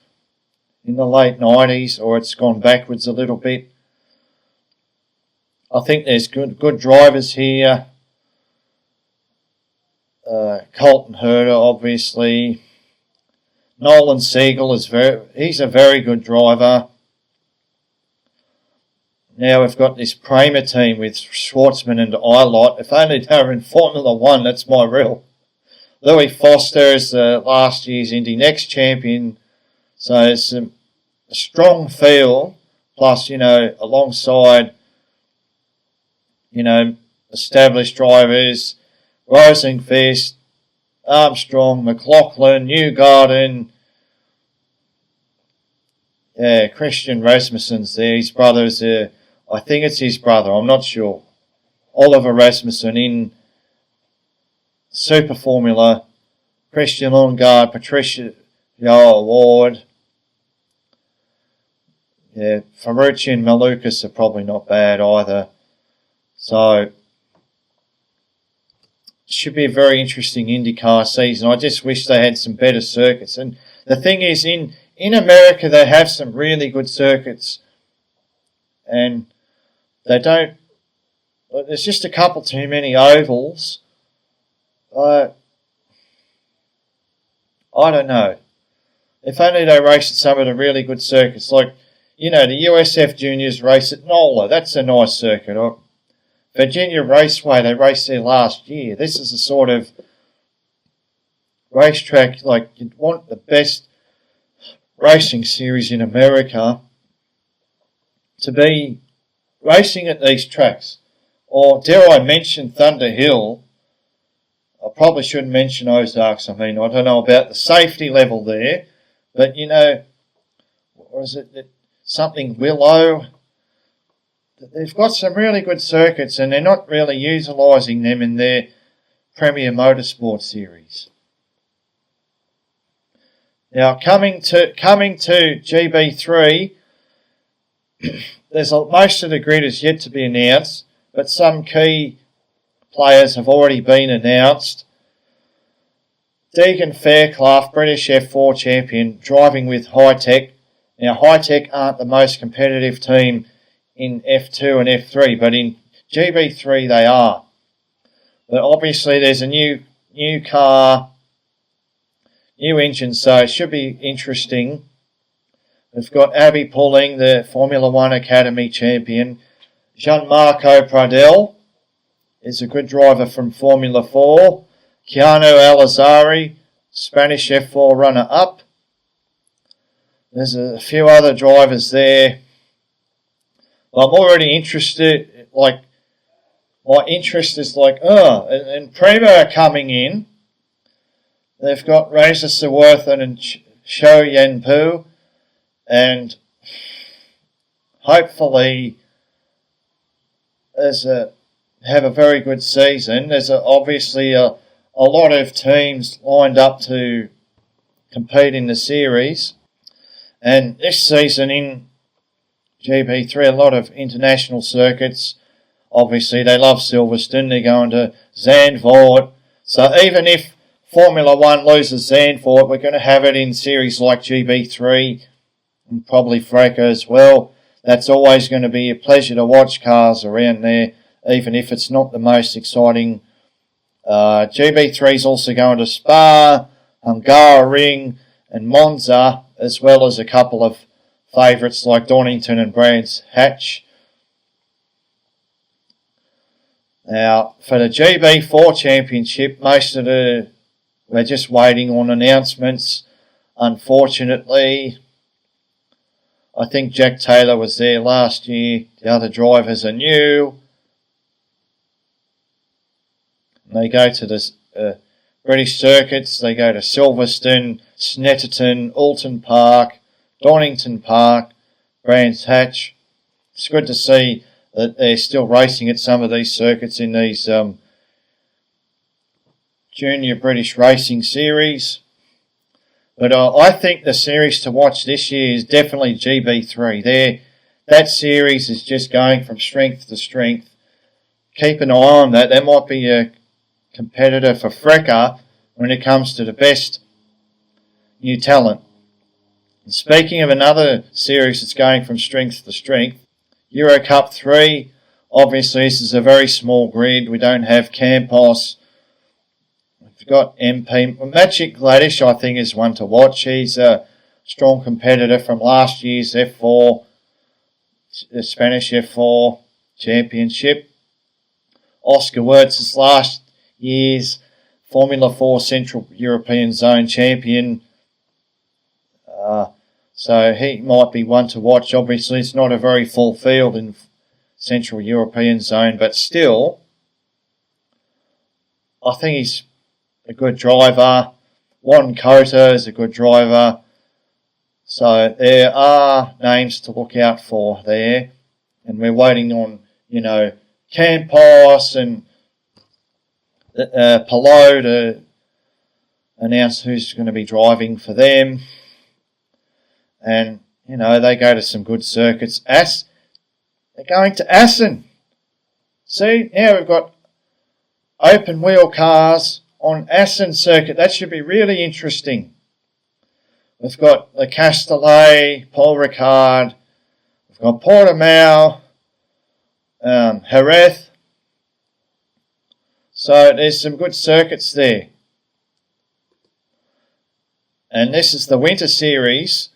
in the late 90s, or it's gone backwards a little bit. I think there's good drivers here. Colton Herter, obviously. Nolan Siegel he's a very good driver. Now we've got this Prema team with Schwartzman and Eilert. If only they were in Formula One, that's my real. Louis Foster is last year's Indy Next champion. So it's a strong field. Plus, alongside, established drivers. Rosenqvist, Armstrong, McLaughlin, Newgarden. Yeah, Christian Rasmussen's there. His brother's there. I think it's his brother. I'm not sure. Oliver Rasmussen in Super Formula. Christian Lundgaard, Patricia Ward. Yeah, Ferrucci and Malukas are probably not bad either. So, should be a very interesting IndyCar season. I just wish they had some better circuits. And the thing is, in America, they have some really good circuits. And they don't... There's just a couple too many ovals. I don't know. If only they race at some of the really good circuits. Like, the USF Juniors race at NOLA. That's a nice circuit. Or Virginia Raceway, they raced there last year. This is a sort of racetrack, like, you'd want the best racing series in America to be racing at these tracks. Or, dare I mention Thunder Hill? I probably shouldn't mention Ozarks. I don't know about the safety level there. But, or is it something Willow? They've got some really good circuits and they're not really utilising them in their Premier Motorsport series. Now, coming to GB3, most of the grid is yet to be announced, but some key players have already been announced. Deegan Fairclough, British F4 champion, driving with Hi-Tech. Now, Hi-Tech aren't the most competitive team in F2 and F3, but in GB3 they are. But obviously there's a new car, new engine, so it should be interesting. We've got Abby Pulling, the Formula One Academy champion. Gianmarco Pradel is a good driver from Formula 4. Keanu Alizari, Spanish F4 runner-up. There's a few other drivers there. I'm already interested, my interest is and Prima are coming in. They've got Reza Sawathan and Shou Yanpu, and hopefully have a very good season. There's obviously a lot of teams lined up to compete in the series, and this season in GB3, a lot of international circuits. Obviously, they love Silverstone. They're going to Zandvoort. So even if Formula 1 loses Zandvoort, we're going to have it in series like GB3 and probably FRECA as well. That's always going to be a pleasure to watch cars around there, even if it's not the most exciting. GB3 is also going to Spa, Hungaroring and Monza, as well as a couple of favourites like Donington and Brands Hatch. Now, for the GB4 Championship, we're just waiting on announcements. Unfortunately, I think Jack Taylor was there last year. The other drivers are new. They go to the British circuits. They go to Silverstone, Snetterton, Alton Park, Donington Park, Brands Hatch. It's good to see that they're still racing at some of these circuits in these Junior British Racing Series. But I think the series to watch this year is definitely GB3. That series is just going from strength to strength. Keep an eye on that. There might be a competitor for FRECA when it comes to the best new talent. And speaking of another series that's going from strength to strength, Euro Cup 3, obviously this is a very small grid. We don't have Campos. We've got MP. Maciej Gladish, I think, is one to watch. He's a strong competitor from last year's F4, the Spanish F4 Championship. Oscar Wirtz is last year's Formula 4 Central European Zone champion. So he might be one to watch. Obviously, it's not a very full field in Central European Zone, but still, I think he's a good driver. Juan Cota is a good driver. So there are names to look out for there. And we're waiting on, Campos and Palou to announce who's going to be driving for them. And, they go to some good circuits. They're going to Assen. See, now we've got open wheel cars on Assen circuit. That should be really interesting. We've got the Castellet, Paul Ricard. We've got Portimao, Jerez. So there's some good circuits there. And this is the Winter Series.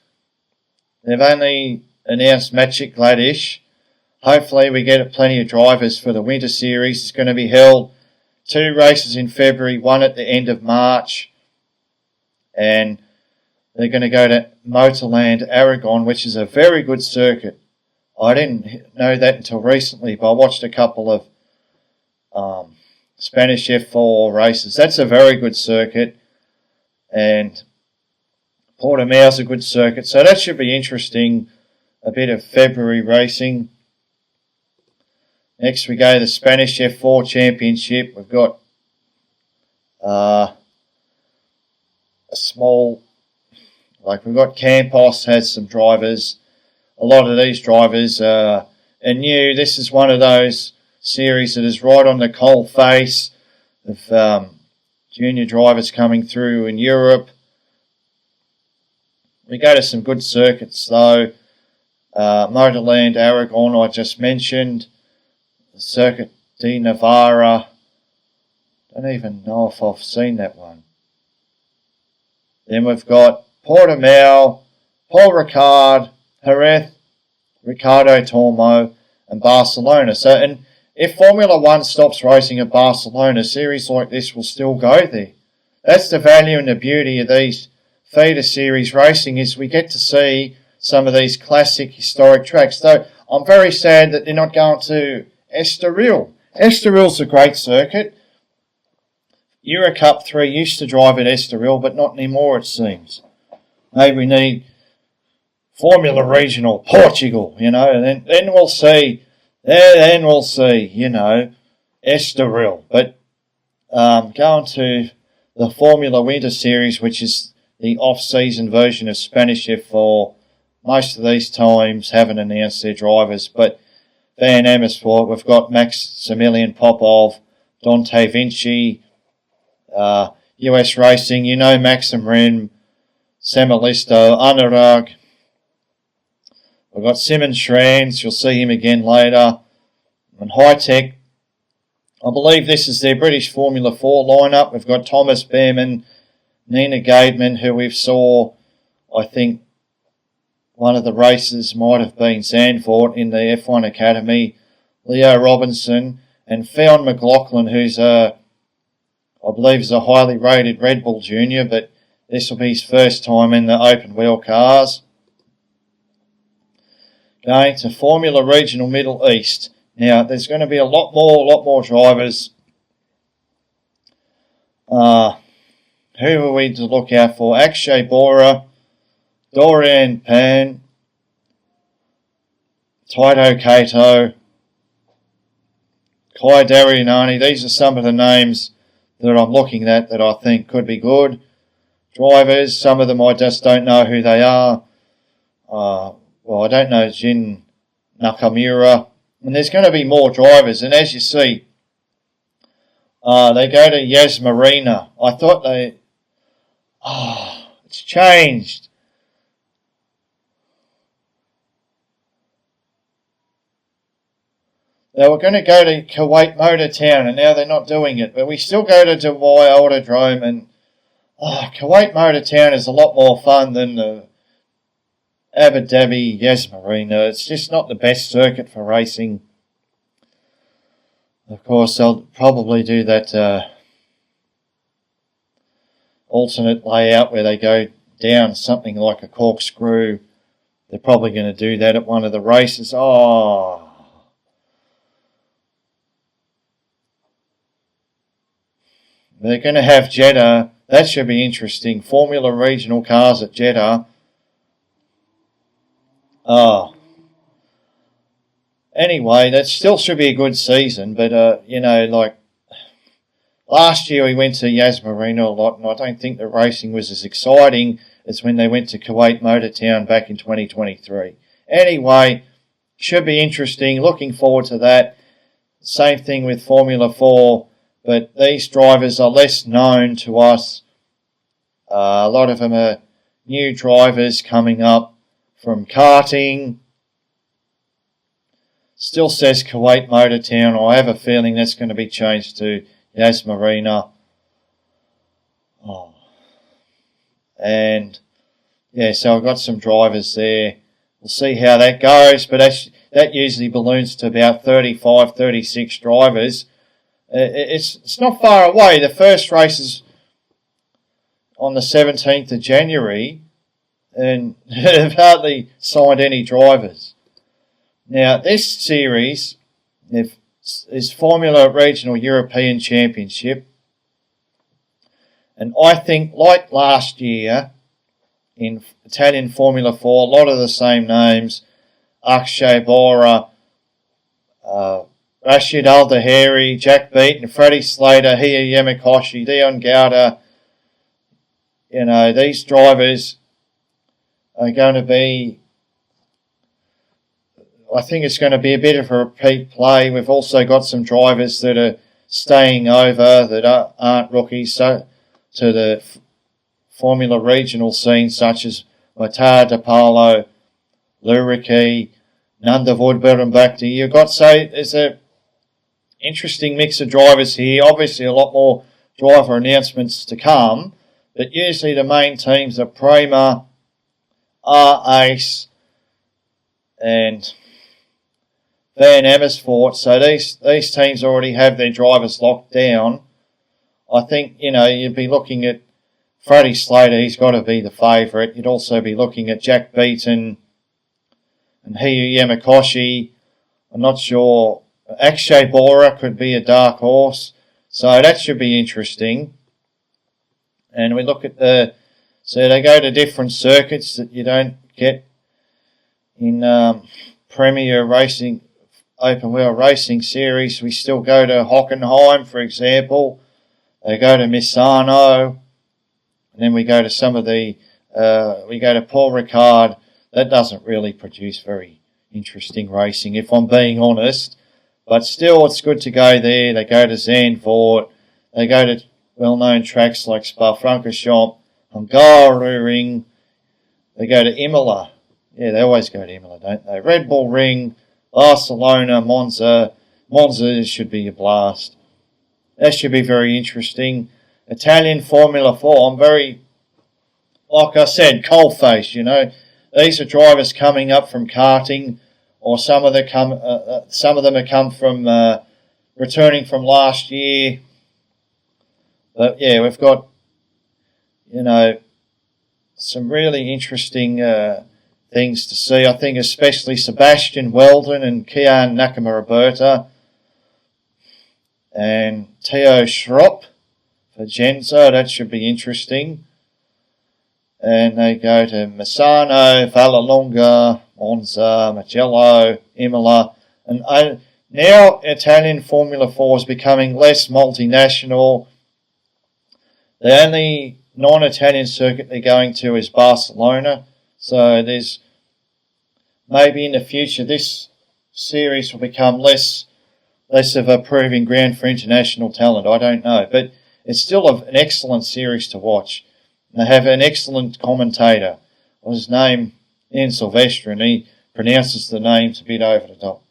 They've only announced Magic Gladish. Hopefully we get plenty of drivers for the Winter Series. It's going to be held 2 races in February, 1 at the end of March. And they're going to go to Motorland Aragon, which is a very good circuit. I didn't know that until recently, but I watched a couple of Spanish F4 races. That's a very good circuit. And Portimao's a good circuit. So that should be interesting. A bit of February racing. Next we go to the Spanish F4 Championship. We've got we've got Campos has some drivers. A lot of these drivers are new. This is one of those series that is right on the coal face of junior drivers coming through in Europe. We go to some good circuits though. Motorland Aragon I just mentioned. The Circuit de Navarra. Don't even know if I've seen that one. Then we've got Portimao, Paul Ricard, Jerez, Ricardo Tormo, and Barcelona. So, and if Formula One stops racing at Barcelona, series like this will still go there. That's the value and the beauty of these feeder series racing, is we get to see some of these classic historic tracks. Though I'm very sad that they're not going to Estoril. Estoril's a great circuit. Eurocup 3 used to drive at Estoril, but not anymore, it seems. Maybe we need Formula Regional Portugal, and then we'll see. Then we'll see, Estoril. But going to the Formula Winter Series, which is the off-season version of Spanish F4, most of these teams haven't announced their drivers, but Van Amersfoort, we've got Maximilian Popov, Dante Vinci, US Racing, Maxim Ren, Samalisto, Anurag. We've got Simon Schranz, you'll see him again later. And High Tech, I believe this is their British Formula 4 lineup. We've got Thomas Behrman, Nina Gaidman, who we've saw, I think, one of the races might have been Zandvoort in the F1 Academy, Leo Robinson, and Fionn McLaughlin, who's I believe is a highly rated Red Bull junior, but this will be his first time in the open wheel cars. Going to Formula Regional Middle East. Now, there's going to be a lot more drivers. Who are we to look out for? Akshay Bora, Dorian Pan, Taito Kato, Kai Darianani. These are some of the names that I'm looking at that I think could be good drivers. Some of them I just don't know who they are. I don't know Jin Nakamura. And there's going to be more drivers. And as you see, they go to Yas Marina. I thought it's changed. They were going to go to Kuwait Motor Town, and now they're not doing it. But we still go to Dubai Autodrome, and Kuwait Motor Town is a lot more fun than the Abu Dhabi Yas Marina. It's just not the best circuit for racing. Of course, they'll probably do that alternate layout where they go down something like a corkscrew. They're probably going to do that at one of the races. They're going to have Jeddah. That should be interesting. Formula regional cars at Jeddah. Anyway, that still should be a good season, but, like last year we went to Yas Marina a lot, and I don't think the racing was as exciting as when they went to Kuwait Motor Town back in 2023. Anyway, should be interesting. Looking forward to that. Same thing with Formula 4, but these drivers are less known to us. A lot of them are new drivers coming up from karting. Still says Kuwait Motor Town. I have a feeling that's going to be changed to Yas Marina. And yeah, so I've got some drivers there. We'll see how that goes, but that usually balloons to about 35, 36 drivers. It's not far away. The first race is on the 17th of January, and they've hardly signed any drivers. Now, this series is Formula Regional European Championship, and I think, like last year in Italian Formula 4, a lot of the same names: Akshay Bora, Rashid Al-Dahiri, Jack Beaton, Freddie Slater, Hiya Yamakoshi, Dion Gauda. These drivers are going to be, I think it's going to be a bit of a repeat play. We've also got some drivers that are staying over that aren't rookies to the Formula Regional scene, such as Matar DePaulo, Luriki, Nanda Woodburn and Bhakti. You've got, there's a interesting mix of drivers here. Obviously a lot more driver announcements to come, but usually the main teams are Prema, R-Ace and Van Amersfoort. So these teams already have their drivers locked down. I think, you'd be looking at Freddie Slater. He's got to be the favourite. You'd also be looking at Jack Beaton and Hiyu Yamakoshi. I'm not sure. Akshay Bora could be a dark horse. So that should be interesting. And we look at so they go to different circuits that you don't get in Premier Racing, Open Wheel Racing Series. We still go to Hockenheim, for example. They go to Misano. And then we go to some of we go to Paul Ricard. That doesn't really produce very interesting racing, if I'm being honest. But still, it's good to go there. They go to Zandvoort. They go to well-known tracks like Spa-Francorchamps, Hungaroring. They go to Imola. Yeah, they always go to Imola, don't they? Red Bull Ring, Barcelona, Monza. Monza should be a blast. That should be very interesting. Italian Formula 4, I'm very, like I said, cold-faced, These are drivers coming up from karting, or some of them have come from returning from last year. But yeah, we've got, some really interesting things to see. I think especially Sebastian Weldon and Kian Nakamura and Theo Schropp for Genzo. That should be interesting. And they go to Misano, Vallelunga, Monza, Mugello, Imola. And now Italian Formula 4 is becoming less multinational. The only non-Italian circuit they're going to is Barcelona. So there's maybe in the future this series will become less of a proving ground for international talent. I don't know. But it's still an excellent series to watch. They have an excellent commentator. His name Ian Silvestre, and he pronounces the names a bit over the top.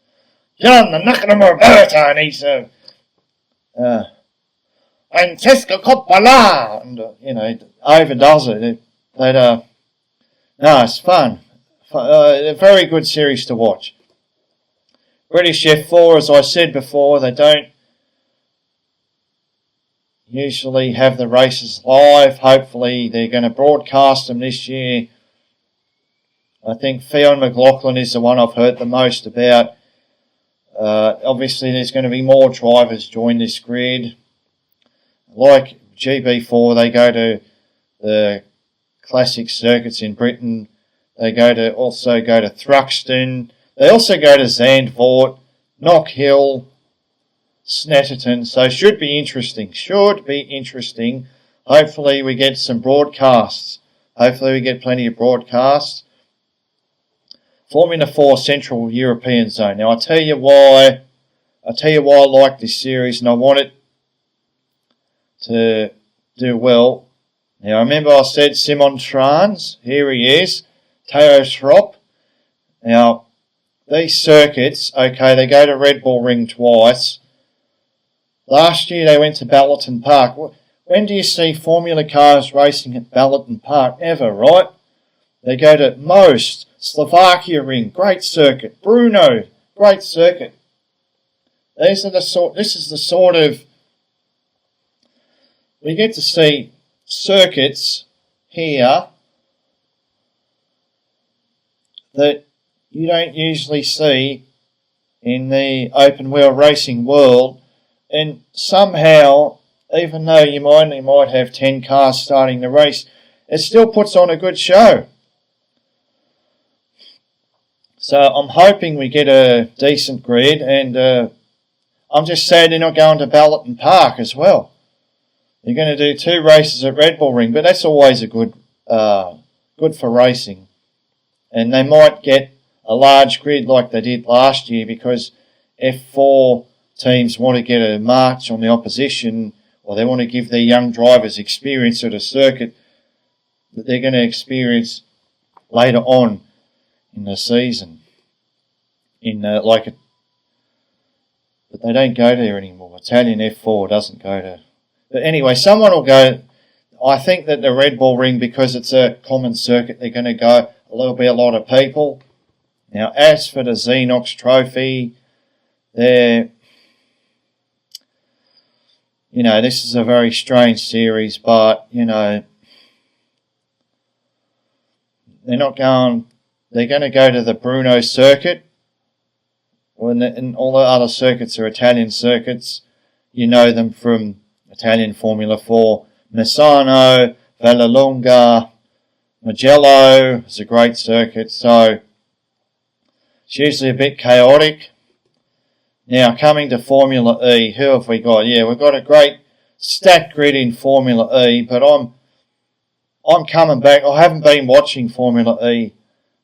John Nakamura, and he's Francesco Coppola, and overdoes it. But no, it's fun. A very good series to watch. British F4, as I said before, they don't usually have the races live. Hopefully they're going to broadcast them this year. I think Fionn McLaughlin is the one I've heard the most about. Obviously there's going to be more drivers join this grid. like GB4, they go to the classic circuits in Britain. They also go to Thruxton. They also go to Zandvoort, Knock Hill, Snetterton. So should be interesting. Hopefully we get some broadcasts. Hopefully we get plenty of broadcasts. Formula 4 Central European Zone. Now I'll tell you why I like this series and I want it to do well. Now remember I said Simon Trans. Here he is. Theo Schrop. Now these circuits, okay, they go to Red Bull Ring twice. Last year they went to Balloton Park. When do you see Formula cars racing at Balloton Park? Never, right? They go to Most, Slovakia Ring, great circuit. Brno, great circuit. This is the sort of, we get to see circuits here that you don't usually see in the open wheel racing world, and somehow, even though you might have 10 cars starting the race, it still puts on a good show. So I'm hoping we get a decent grid, and I'm just sad they're not going to Balloton Park as well. They're going to do 2 races at Red Bull Ring, but that's always a good for racing. And they might get a large grid like they did last year because F4 teams want to get a march on the opposition, or they want to give their young drivers experience at a circuit that they're going to experience later on in the season. But they don't go there anymore. Italian F4 doesn't go to. But anyway, someone will go. I think that the Red Bull Ring, because it's a common circuit, they're going to go. There'll be a lot of people. Now, as for the Xenox Trophy, this is a very strange series, but, they're not going. They're going to go to the Brno circuit, and all the other circuits are Italian circuits. You know them from Italian Formula 4. Misano, Vallelunga, Mugello is a great circuit, so it's usually a bit chaotic. Now, coming to Formula E, who have we got? Yeah, we've got a great stacked grid in Formula E, but I'm coming back. I haven't been watching Formula E,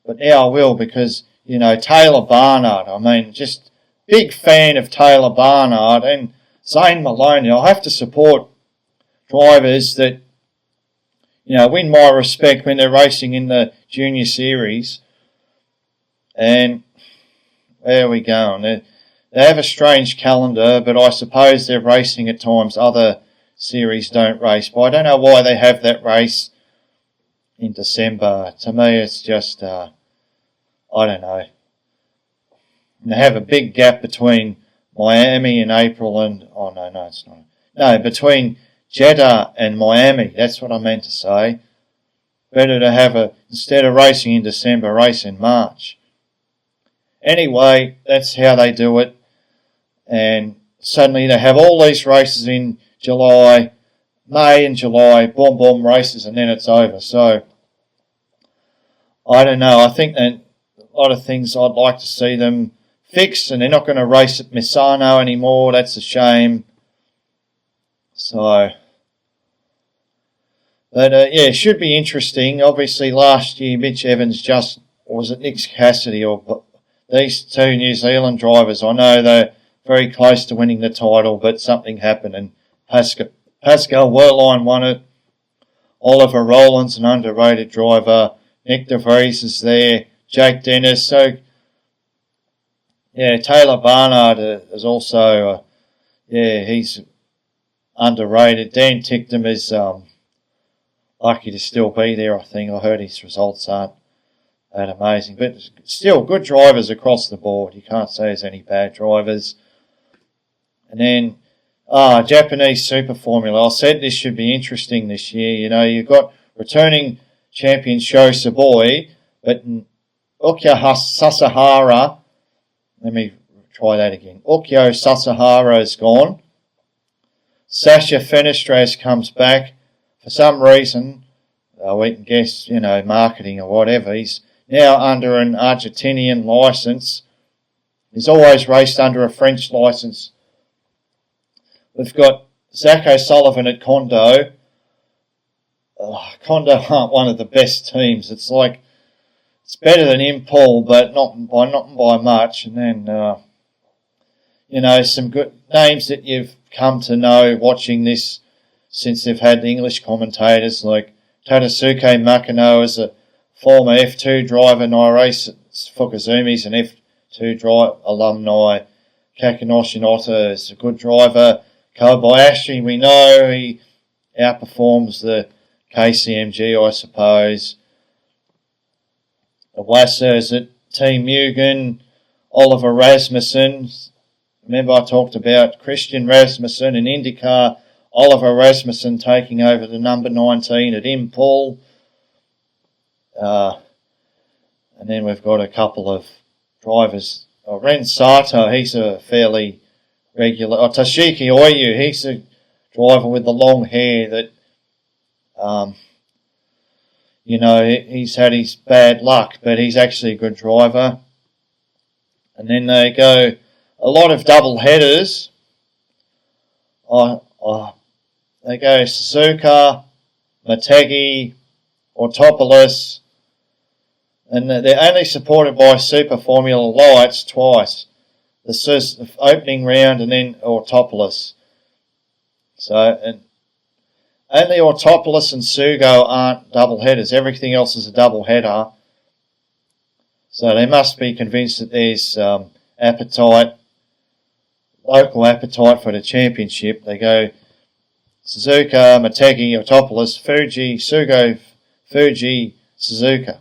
but now I will because, Taylor Barnard. Just big fan of Taylor Barnard and Zane Maloney. I'll have to support drivers that, win my respect when they're racing in the junior series. And there we go. They have a strange calendar, but I suppose they're racing at times other series don't race. But I don't know why they have that race in December. To me, it's just, I don't know. And they have a big gap between Miami in April and, no, it's not. No, between Jeddah and Miami. That's what I meant to say. Better to have instead of racing in December, race in March. Anyway, that's how they do it. And suddenly they have all these races in July, May and July, boom races, and then it's over. So, I don't know. I think that a lot of things I'd like to see them fix, and they're not going to race at Misano anymore. That's a shame. So, but it should be interesting. Obviously, last year Mitch Evans was it Nick Cassidy or these 2 New Zealand drivers? I know they're very close to winning the title, but something happened, and Pascal Wehrlein won it. Oliver Rowland's an underrated driver. Nick De Vries is there. Jake Dennis. So, Taylor Barnard is also, he's underrated. Dan Ticktum is lucky to still be there, I think. I heard his results aren't that amazing. But still, good drivers across the board. You can't say there's any bad drivers. And then, Japanese Super Formula. I said this should be interesting this year. You've got returning champion Sho Savoy, but Ukyo Sasahara, let me try that again. Ukyo Sasahara is gone. Sasha Fenestras comes back. For some reason, we can guess, marketing or whatever, he's now under an Argentinian licence. He's always raced under a French licence. We've got Zach O'Sullivan at Condo. Condo aren't one of the best teams. It's better than Impul, but not by much. And then, some good names that you've come to know watching this since they've had the English commentators like Tadasuke Makino as a former F2 driver, and I race Fukuzumi's an F2 drive alumni. Kakanoshi Notta is a good driver. Kobayashi, we know he outperforms the KCMG, I suppose. Wasser is at Team Mugen. Oliver Rasmussen. Remember I talked about Christian Rasmussen in IndyCar. Oliver Rasmussen taking over the number 19 at Impul. And then we've got a couple of drivers. Ren Sato, he's a fairly regular. Toshiki Oyu, he's a driver with the long hair that, he's had his bad luck, but he's actually a good driver. And then they go a lot of double headers. They go Suzuka, Motegi, Autopolis, and they're only supported by Super Formula Lights twice. The opening round and then Autopolis. So, and only Autopolis and Sugo aren't double headers. Everything else is a double header. So they must be convinced that there's local appetite for the championship. They go Suzuka, Motegi, Autopolis, Fuji, Sugo, Fuji, Suzuka.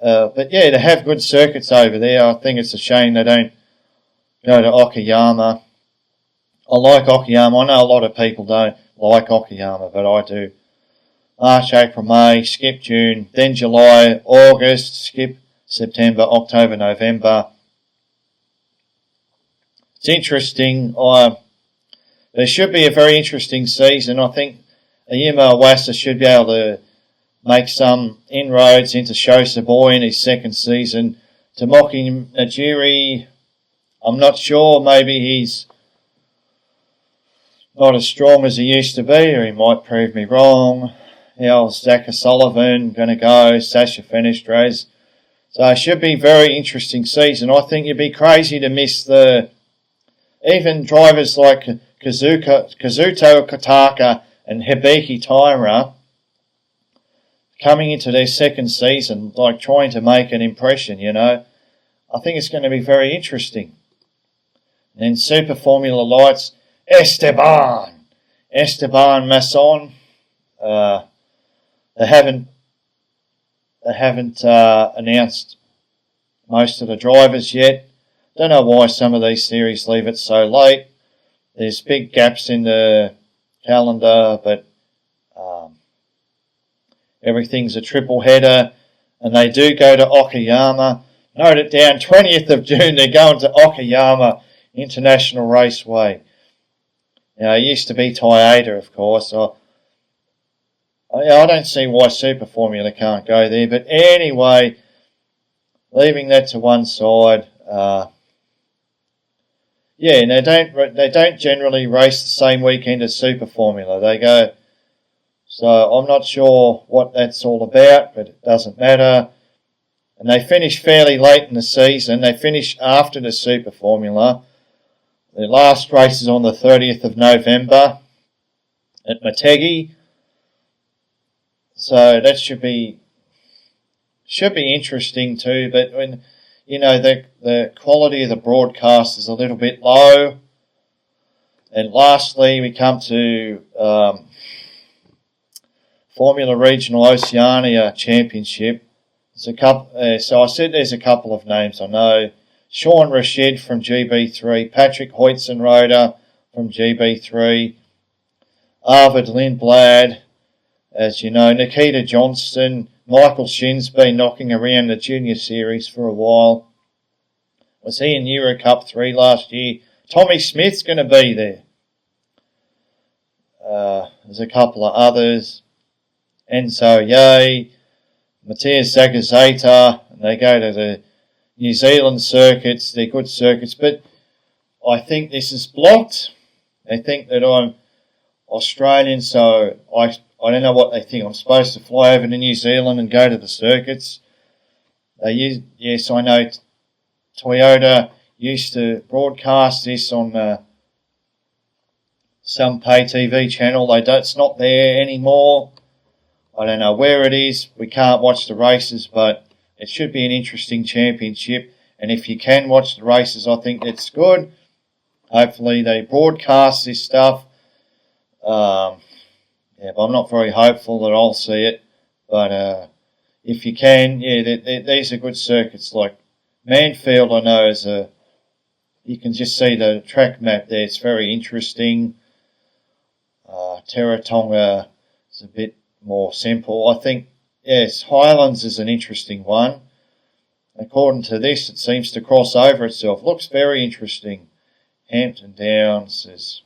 But yeah, they have good circuits over there. I think it's a shame they don't go to Okayama. I like Okayama. I know a lot of people don't like Okayama, but I do. March, April, May, skip June, then July, August, skip September, October, November. It's interesting. There should be a very interesting season. I think Ayumu Iwasa should be able to make some inroads into Shosa Boy in his second season. Tomoki Najiri, I'm not sure. Maybe he's not as strong as he used to be, or he might prove me wrong. How's Zach O'Sullivan going to go? Sasha Fenestras. So it should be a very interesting season. I think you'd be crazy to miss even drivers like Kazuto Kataka and Hibiki Taira coming into their second season, trying to make an impression, I think it's going to be very interesting. And then Super Formula Lights, Esteban Masson. They haven't announced most of the drivers yet. Don't know why some of these series leave it so late. There's big gaps in the calendar, but everything's a triple header, and they do go to Okayama. Note it down, 20th of June, they're going to Okayama International Raceway. Now, it used to be Toyota, of course. I don't see why Super Formula can't go there, but anyway, leaving that to one side. And they don't generally race the same weekend as Super Formula. They go. So I'm not sure what that's all about, but it doesn't matter. And they finish fairly late in the season. They finish after the Super Formula. The last race is on the 30th of November at Motegi. So that should be interesting too. But when the quality of the broadcast is a little bit low. And lastly, we come to Formula Regional Oceania Championship. There's a couple. So I said there's a couple of names I know. Sean Rashid from GB3, Patrick Hoytson-Roeder from GB3, Arvid Lindblad, as you know, Nikita Johnston, Michael Shin's been knocking around the junior series for a while. Was he in Euro Cup 3 last year? Tommy Smith's going to be there. There's a couple of others. Enzo Ye, Matthias Zagazeta, and they go to the New Zealand circuits. They're good circuits, but I think this is blocked. They think that I'm Australian, so I don't know what they think. I'm supposed to fly over to New Zealand and go to the circuits. Yes, I know Toyota used to broadcast this on some pay TV channel. It's not there anymore. I don't know where it is. We can't watch the races, but it should be an interesting championship. And if you can watch the races, I think that's good. Hopefully they broadcast this stuff. But I'm not very hopeful that I'll see it. But if you can, these are good circuits. Like Manfield, I know you can just see the track map there. It's very interesting. Terratonga is a bit more simple. I think, yes, Highlands is an interesting one. According to this, it seems to cross over itself. Looks very interesting. Hampton Downs is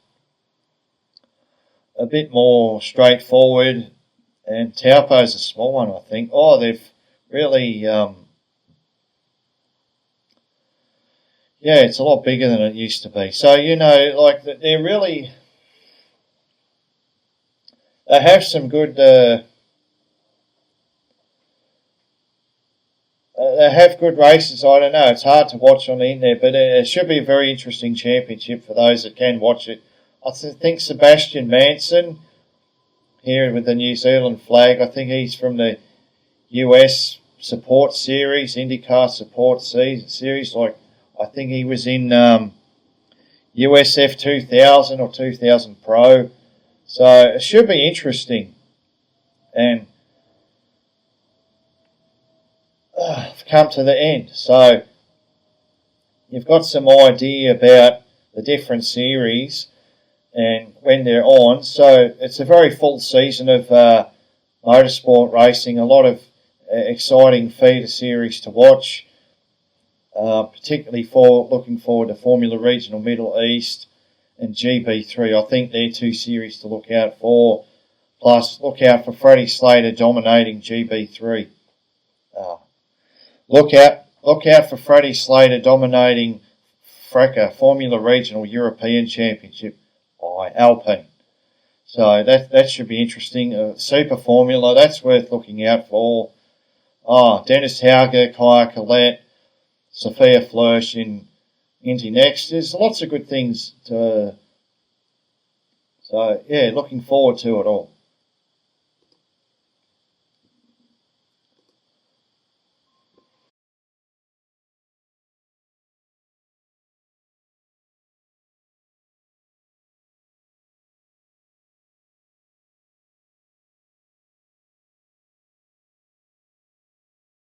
a bit more straightforward, and Taupo's a small one, I think. Oh, they've really, it's a lot bigger than it used to be. So, they're really, they have some good, they have good races. I don't know. It's hard to watch on the internet, but it should be a very interesting championship for those that can watch it. I think Sebastian Manson, here with the New Zealand flag, I think he's from the US Support Series, IndyCar Support Series. Like, I think he was in USF 2000 or 2000 Pro. So it should be interesting. And I've come to the end. So you've got some idea about the different series and when they're on. So it's a very full season of motorsport racing. A lot of exciting feeder series to watch, particularly for looking forward to Formula Regional Middle East and GB3. I think they're two series to look out for. Plus, look out for Freddie Slater dominating GB3. Look out for Freddie Slater dominating FRECA, Formula Regional European Championship by Alpine. So that should be interesting. Super Formula, that's worth looking out for. Dennis Hauger, Kaya Collette, Sophia Flörsch in Indy Next. There's lots of good things to. So, looking forward to it all.